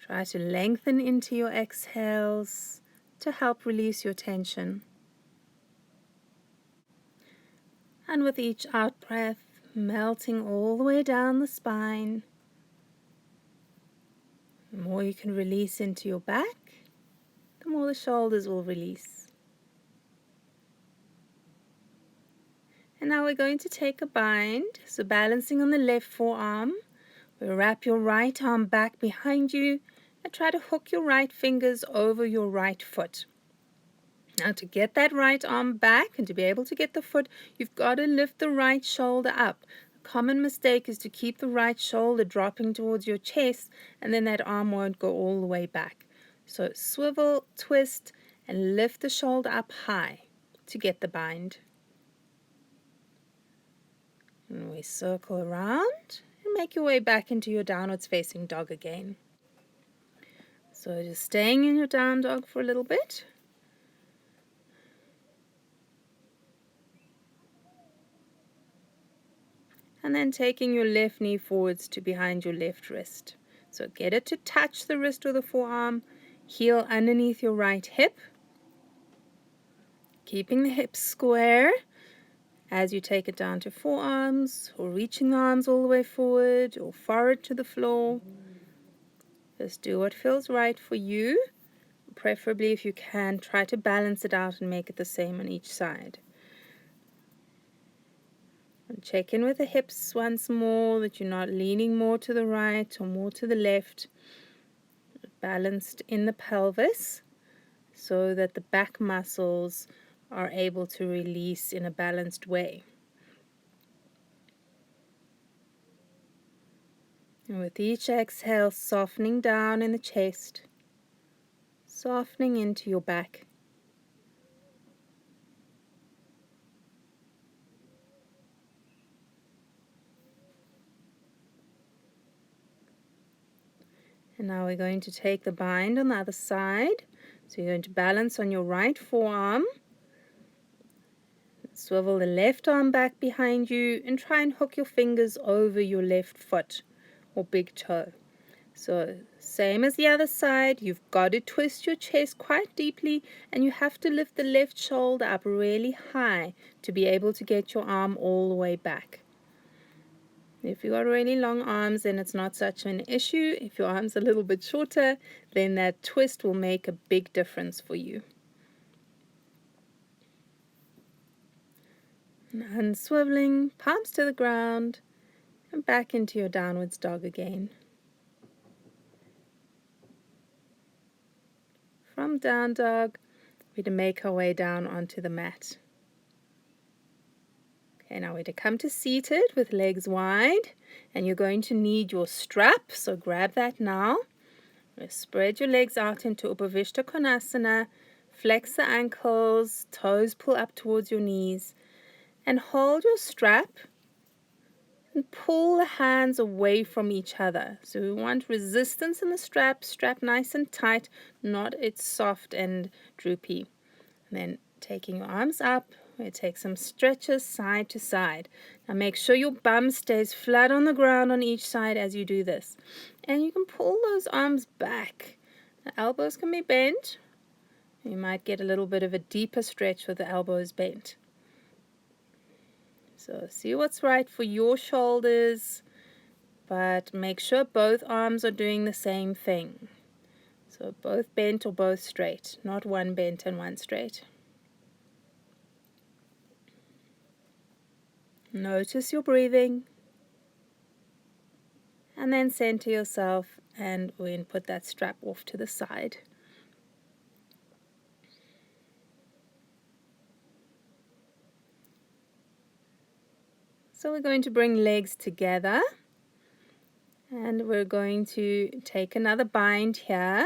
Try to lengthen into your exhales to help release your tension. And with each out breath, melting all the way down the spine. The more you can release into your back, the more the shoulders will release. And now we're going to take a bind. So balancing on the left forearm, we'll wrap your right arm back behind you and try to hook your right fingers over your right foot. Now to get that right arm back and to be able to get the foot, you've got to lift the right shoulder up. A common mistake is to keep the right shoulder dropping towards your chest, and then that arm won't go all the way back. So swivel, twist, and lift the shoulder up high to get the bind. And we circle around and make your way back into your downwards facing dog again. So just staying in your down dog for a little bit. And then taking your left knee forwards to behind your left wrist. So get it to touch the wrist or the forearm. Heel underneath your right hip. Keeping the hips square as you take it down to forearms, or reaching the arms all the way forward, or forward to the floor. Just do what feels right for you. Preferably, if you can, try to balance it out and make it the same on each side. And check in with the hips once more, that you're not leaning more to the right or more to the left. Balanced in the pelvis so that the back muscles are able to release in a balanced way. And with each exhale, softening down in the chest, softening into your back. And now we're going to take the bind on the other side. So you're going to balance on your right forearm. Swivel the left arm back behind you and try and hook your fingers over your left foot or big toe. So same as the other side, you've got to twist your chest quite deeply, and you have to lift the left shoulder up really high to be able to get your arm all the way back. If you've got really long arms, then it's not such an issue. If your arm's a little bit shorter, then that twist will make a big difference for you. And unswiveling, palms to the ground, and back into your downwards dog again. From down dog, we're to make our way down onto the mat. Okay, now we're to come to seated with legs wide, and you're going to need your strap, so grab that now. Spread your legs out into Upavishta Konasana, flex the ankles, toes pull up towards your knees, and hold your strap and pull the hands away from each other. So we want resistance in the strap nice and tight, not it's soft and droopy. And then taking your arms up, we take some stretches side to side. Now make sure your bum stays flat on the ground on each side as you do this. And you can pull those arms back. The elbows can be bent. You might get a little bit of a deeper stretch with the elbows bent. So see what's right for your shoulders, but make sure both arms are doing the same thing. So both bent or both straight, not one bent and one straight. Notice your breathing. And then center yourself and we're going to put that strap off to the side. So we're going to bring legs together and we're going to take another bind here.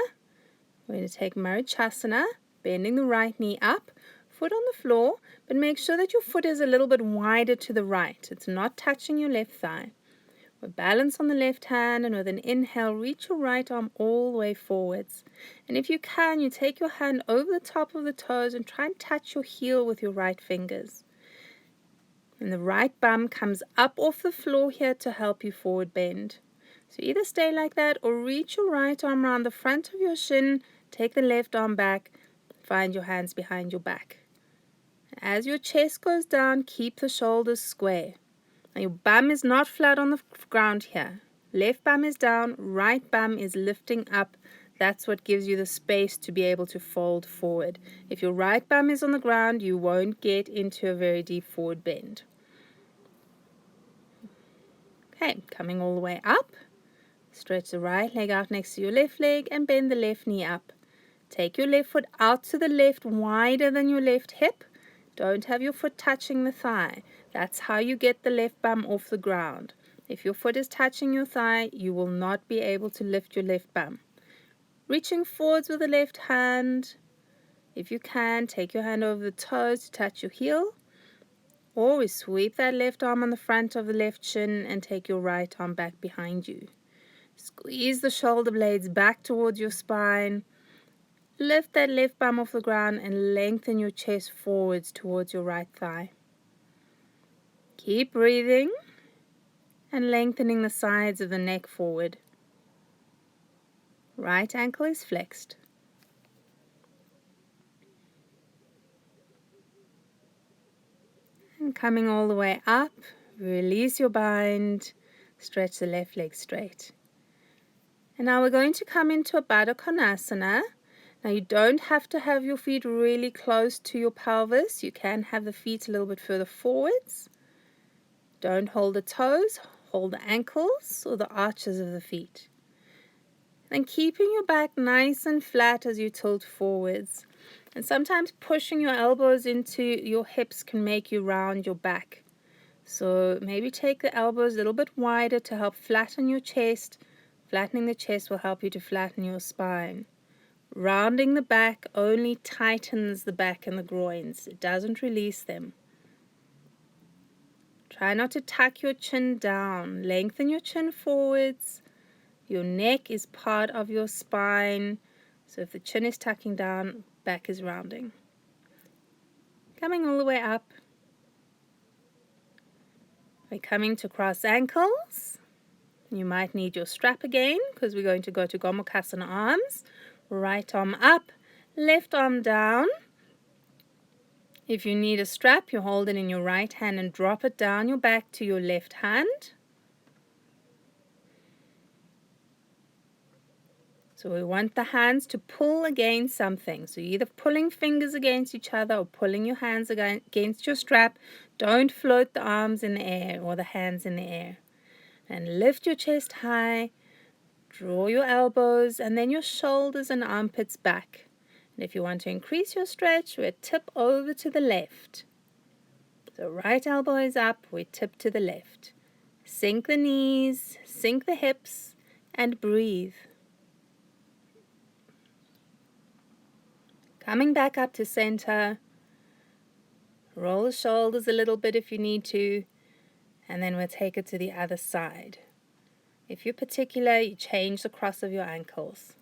We're going to take Marichasana, bending the right knee up, foot on the floor, but make sure that your foot is a little bit wider to the right. It's not touching your left thigh. We're balanced on the left hand, and with an inhale, reach your right arm all the way forwards. And if you can, you take your hand over the top of the toes and try and touch your heel with your right fingers. And the right bum comes up off the floor here to help you forward bend. So either stay like that or reach your right arm around the front of your shin, take the left arm back, find your hands behind your back. As your chest goes down, keep the shoulders square. Now your bum is not flat on the ground here. Left bum is down, right bum is lifting up. That's what gives you the space to be able to fold forward. If your right bum is on the ground, you won't get into a very deep forward bend. Okay, coming all the way up. Stretch the right leg out next to your left leg and bend the left knee up. Take your left foot out to the left, wider than your left hip. Don't have your foot touching the thigh. That's how you get the left bum off the ground. If your foot is touching your thigh, you will not be able to lift your left bum. Reaching forwards with the left hand. If you can, take your hand over the toes to touch your heel. Or we sweep that left arm on the front of the left shin and take your right arm back behind you. Squeeze the shoulder blades back towards your spine. Lift that left bum off the ground and lengthen your chest forwards towards your right thigh. Keep breathing and lengthening the sides of the neck forward. Right ankle is flexed. And coming all the way up, release your bind, stretch the left leg straight. And now we're going to come into a Baddha Konasana. Now you don't have to have your feet really close to your pelvis. You can have the feet a little bit further forwards. Don't hold the toes, hold the ankles or the arches of the feet. And keeping your back nice and flat as you tilt forwards. And sometimes pushing your elbows into your hips can make you round your back. So maybe take the elbows a little bit wider to help flatten your chest. Flattening the chest will help you to flatten your spine. Rounding the back only tightens the back and the groins. It doesn't release them. Try not to tuck your chin down. Lengthen your chin forwards. Your neck is part of your spine. So if the chin is tucking down, back is rounding. Coming all the way up. We're coming to cross ankles. You might need your strap again because we're going to go to Gomukhasana arms. Right arm up, left arm down. If you need a strap, you hold it in your right hand and drop it down your back to your left hand. So we want the hands to pull against something. So you're either pulling fingers against each other or pulling your hands against your strap. Don't float the arms in the air or the hands in the air. And lift your chest high. Draw your elbows and then your shoulders and armpits back. And if you want to increase your stretch, we tip over to the left. So right elbow is up, we tip to the left. Sink the knees, sink the hips, and breathe. Coming back up to center. Roll the shoulders a little bit if you need to, and then we'll take it to the other side. If you're particular, you change the cross of your ankles.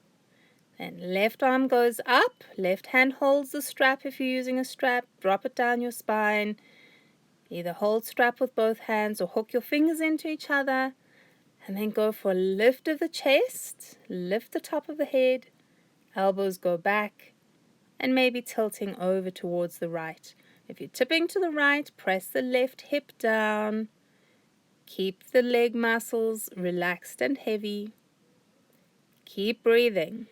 Then left arm goes up, left hand holds the strap if you're using a strap, drop it down your spine. Either hold strap with both hands or hook your fingers into each other, and then go for a lift of the chest, lift the top of the head, elbows go back, and maybe tilting over towards the right. If you're tipping to the right, press the left hip down. Keep the leg muscles relaxed and heavy. Keep breathing.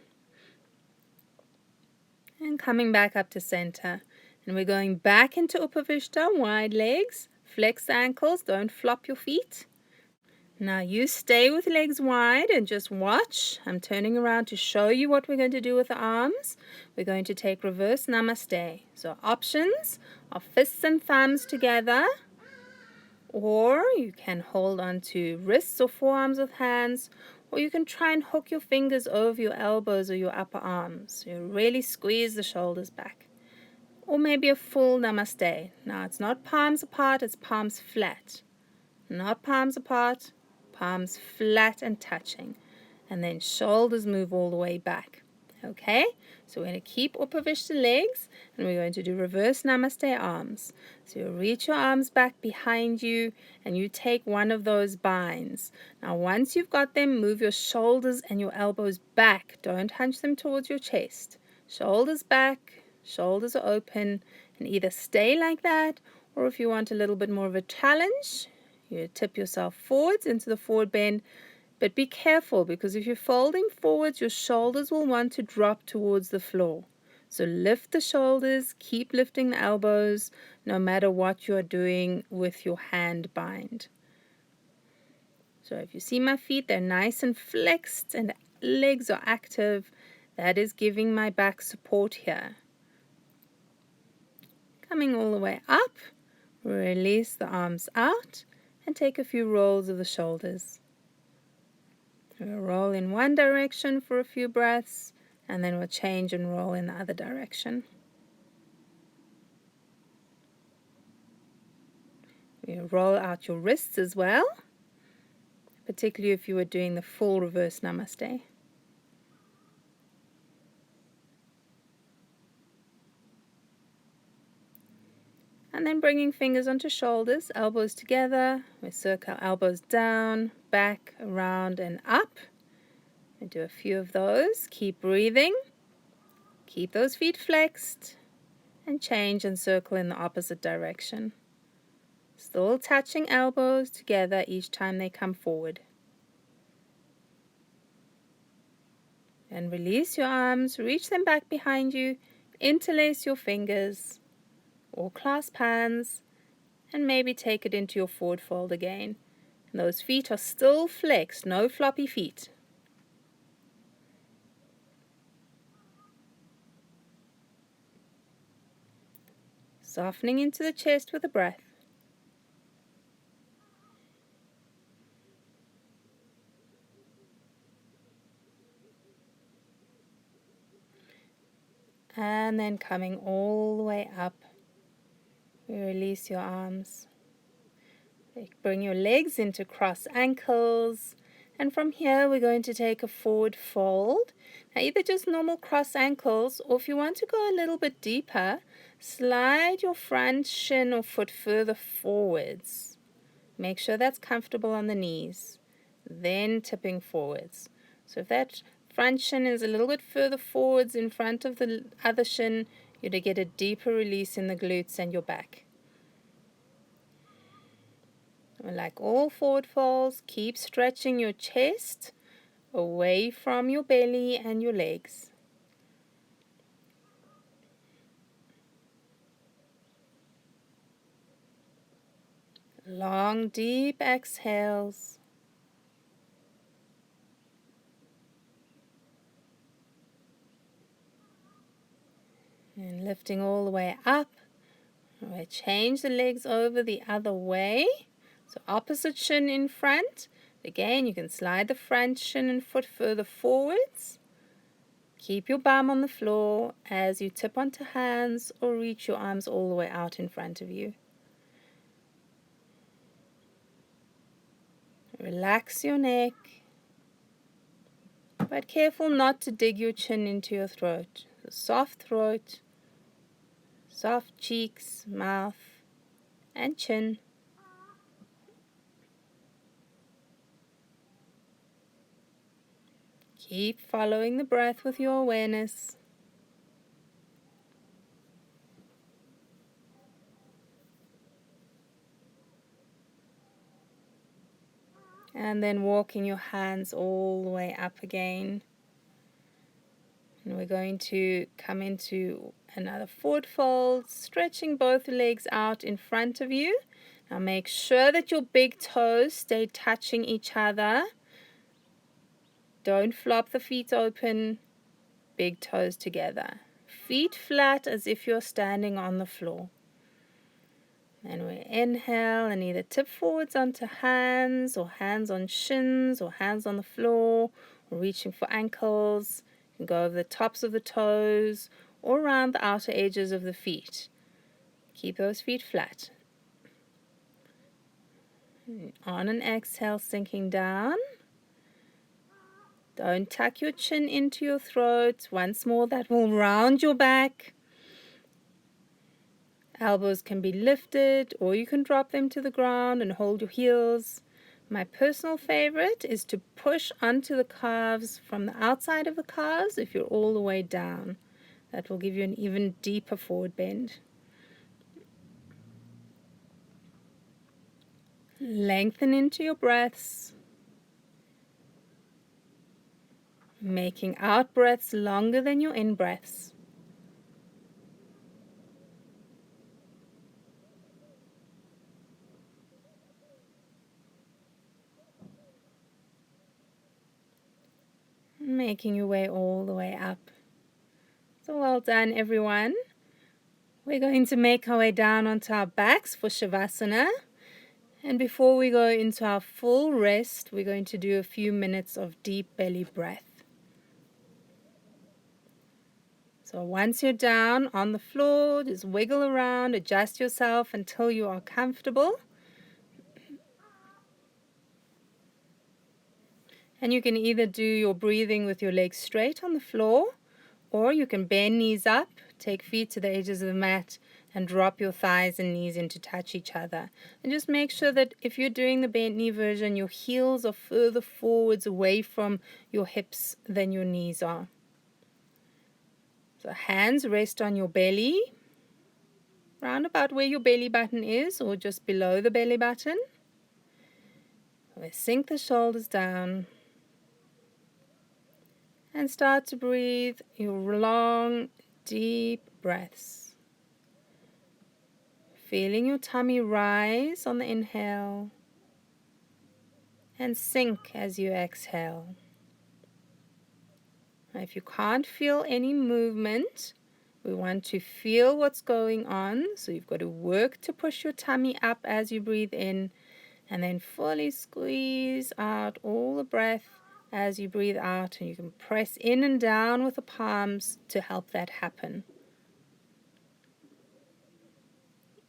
And coming back up to center. And we're going back into Upavishta, wide legs. Flex the ankles, don't flop your feet. Now you stay with legs wide and just watch. I'm turning around to show you what we're going to do with the arms. We're going to take reverse namaste. So options are fists and thumbs together, or you can hold on to wrists or forearms with hands, or you can try and hook your fingers over your elbows or your upper arms. You really squeeze the shoulders back. Or maybe a full namaste. Now it's not palms apart, it's palms flat. Not palms apart, palms flat and touching. And then shoulders move all the way back. Okay? So we're going to keep Upavishta legs and we're going to do reverse namaste arms. So you reach your arms back behind you and you take one of those binds. Now once you've got them, move your shoulders and your elbows back. Don't hunch them towards your chest. Shoulders back, shoulders are open, and either stay like that, or if you want a little bit more of a challenge, you tip yourself forwards into the forward bend, but be careful because if you're folding forwards, your shoulders will want to drop towards the floor. So lift the shoulders, keep lifting the elbows, no matter what you're doing with your hand bind. So if you see my feet, they're nice and flexed and legs are active. That is giving my back support here. Coming all the way up, release the arms out. And take a few rolls of the shoulders. We'll roll in one direction for a few breaths, and then we'll change and roll in the other direction. You roll out your wrists as well, particularly if you were doing the full reverse namaste. And then bringing fingers onto shoulders, elbows together. We circle elbows down, back, around, and up. We do a few of those. Keep breathing. Keep those feet flexed. And change and circle in the opposite direction. Still touching elbows together each time they come forward. And release your arms, reach them back behind you, interlace your fingers or clasp hands, and maybe take it into your forward fold again. And those feet are still flexed, no floppy feet. Softening into the chest with a breath. And then coming all the way up, we release your arms. Bring your legs into cross ankles. And from here, we're going to take a forward fold. Now, either just normal cross ankles, or if you want to go a little bit deeper, slide your front shin or foot further forwards. Make sure that's comfortable on the knees. Then tipping forwards. So if that front shin is a little bit further forwards in front of the other shin, you're to get a deeper release in the glutes and your back. Like all forward folds, keep stretching your chest away from your belly and your legs. Long, deep exhales. And lifting all the way up. We change the legs over the other way. So opposite shin in front. Again, you can slide the front shin and foot further forwards. Keep your bum on the floor as you tip onto hands or reach your arms all the way out in front of you. Relax your neck, but careful not to dig your chin into your throat. Soft throat, soft cheeks, mouth, and chin. Keep following the breath with your awareness. And then walking your hands all the way up again. And we're going to come into another forward fold, stretching both legs out in front of you. Now make sure that your big toes stay touching each other. Don't flop the feet open, big toes together. Feet flat as if you're standing on the floor. And we inhale and either tip forwards onto hands or hands on shins or hands on the floor or reaching for ankles. You can go over the tops of the toes or around the outer edges of the feet. Keep those feet flat. On an exhale, sinking down. Don't tuck your chin into your throat. Once more, that will round your back. Elbows can be lifted or you can drop them to the ground and hold your heels. My personal favorite is to push onto the calves from the outside of the calves if you're all the way down. That will give you an even deeper forward bend. Lengthen into your breaths, making out breaths longer than your in breaths. Making your way all the way up. So well done, everyone. We're going to make our way down onto our backs for Shavasana. And before we go into our full rest, we're going to do a few minutes of deep belly breath. So once you're down on the floor, just wiggle around, adjust yourself until you are comfortable. And you can either do your breathing with your legs straight on the floor, or you can bend knees up, take feet to the edges of the mat, and drop your thighs and knees in to touch each other. And just make sure that if you're doing the bent knee version, your heels are further forwards away from your hips than your knees are. So hands rest on your belly, round about where your belly button is, or just below the belly button. We sink the shoulders down. And start to breathe your long, deep breaths. Feeling your tummy rise on the inhale and sink as you exhale. Now, if you can't feel any movement, we want to feel what's going on. So you've got to work to push your tummy up as you breathe in and then fully squeeze out all the breath as you breathe out, and you can press in and down with the palms to help that happen.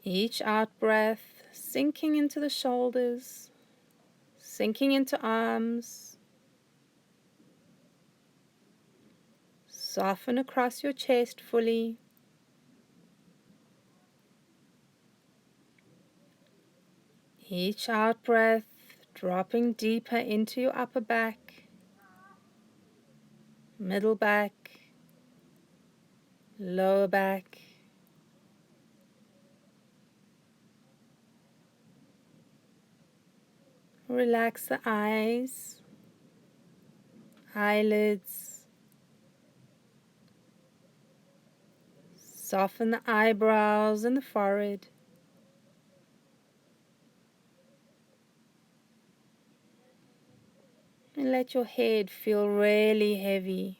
Each out breath sinking into the shoulders, sinking into arms. Soften across your chest fully. Each out breath dropping deeper into your upper back, middle back, lower back. Relax the eyes. eyelids. Soften the eyebrows and the forehead. And let your head feel really heavy.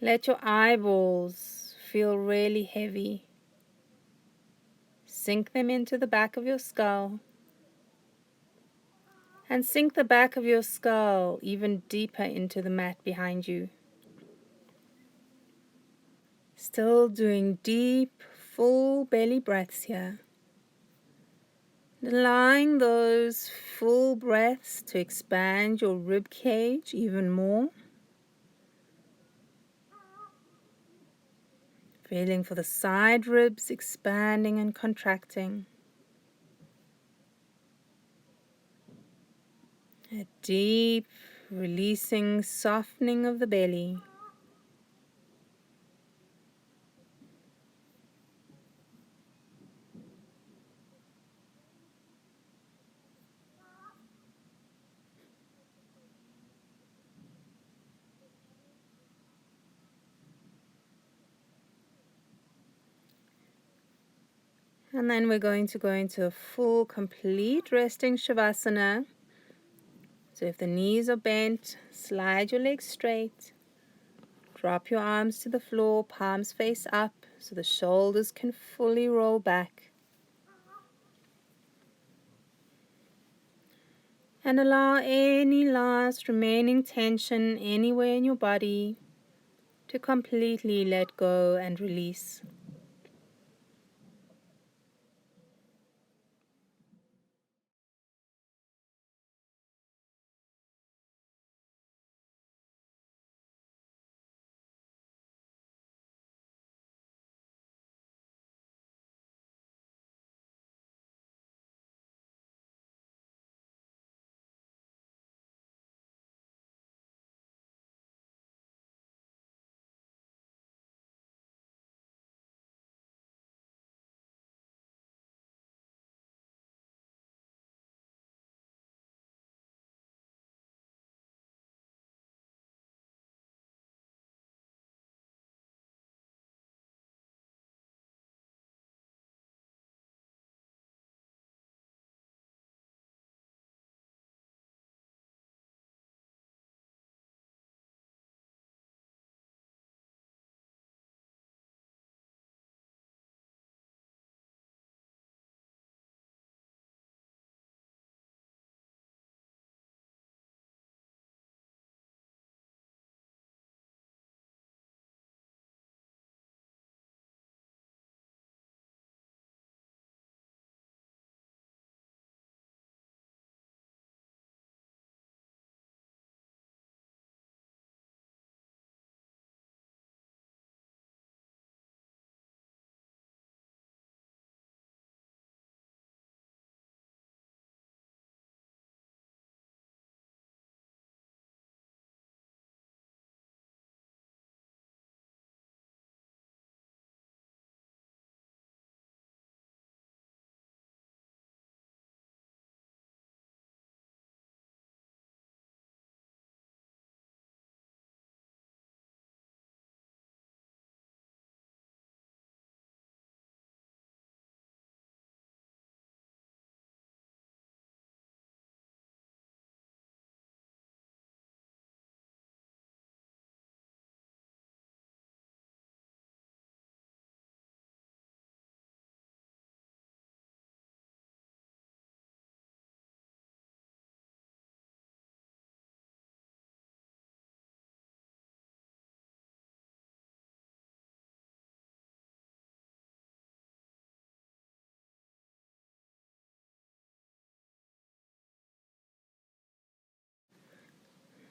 Let your eyeballs feel really heavy. Sink them into the back of your skull. And sink the back of your skull even deeper into the mat behind you. Still doing deep, full belly breaths here. Allowing those full breaths to expand your rib cage even more. Feeling for the side ribs expanding and contracting. A deep, releasing, softening of the belly. And then we're going to go into a full, complete resting Shavasana. So if the knees are bent, slide your legs straight. Drop your arms to the floor, palms face up, so the shoulders can fully roll back. And allow any last remaining tension anywhere in your body to completely let go and release.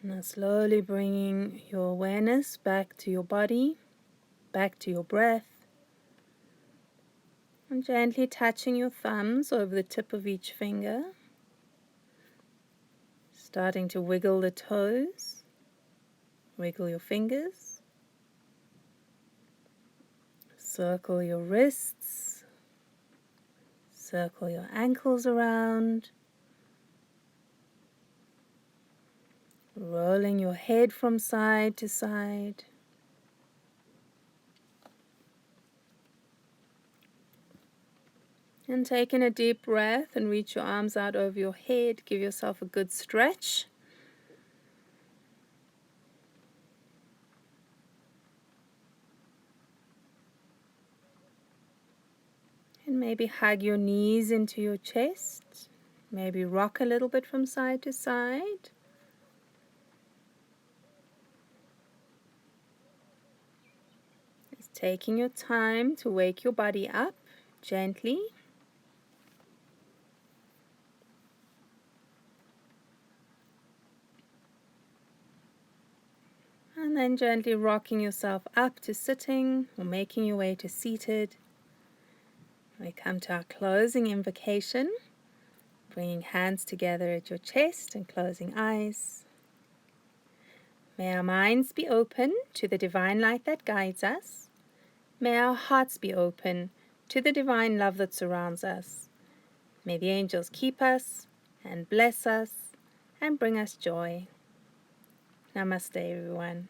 Now slowly bringing your awareness back to your body, back to your breath, and gently touching your thumbs over the tip of each finger, starting to wiggle the toes, wiggle your fingers, circle your wrists, circle your ankles around, Rolling your head from side to side. And taking a deep breath and reach your arms out over your head. Give yourself a good stretch. And maybe hug your knees into your chest. Maybe rock a little bit from side to side. Just taking your time to wake your body up gently. And then gently rocking yourself up to sitting or making your way to seated. We come to our closing invocation, bringing hands together at your chest and closing eyes. May our minds be open to the divine light that guides us. May our hearts be open to the divine love that surrounds us. May the angels keep us and bless us and bring us joy. Namaste, everyone.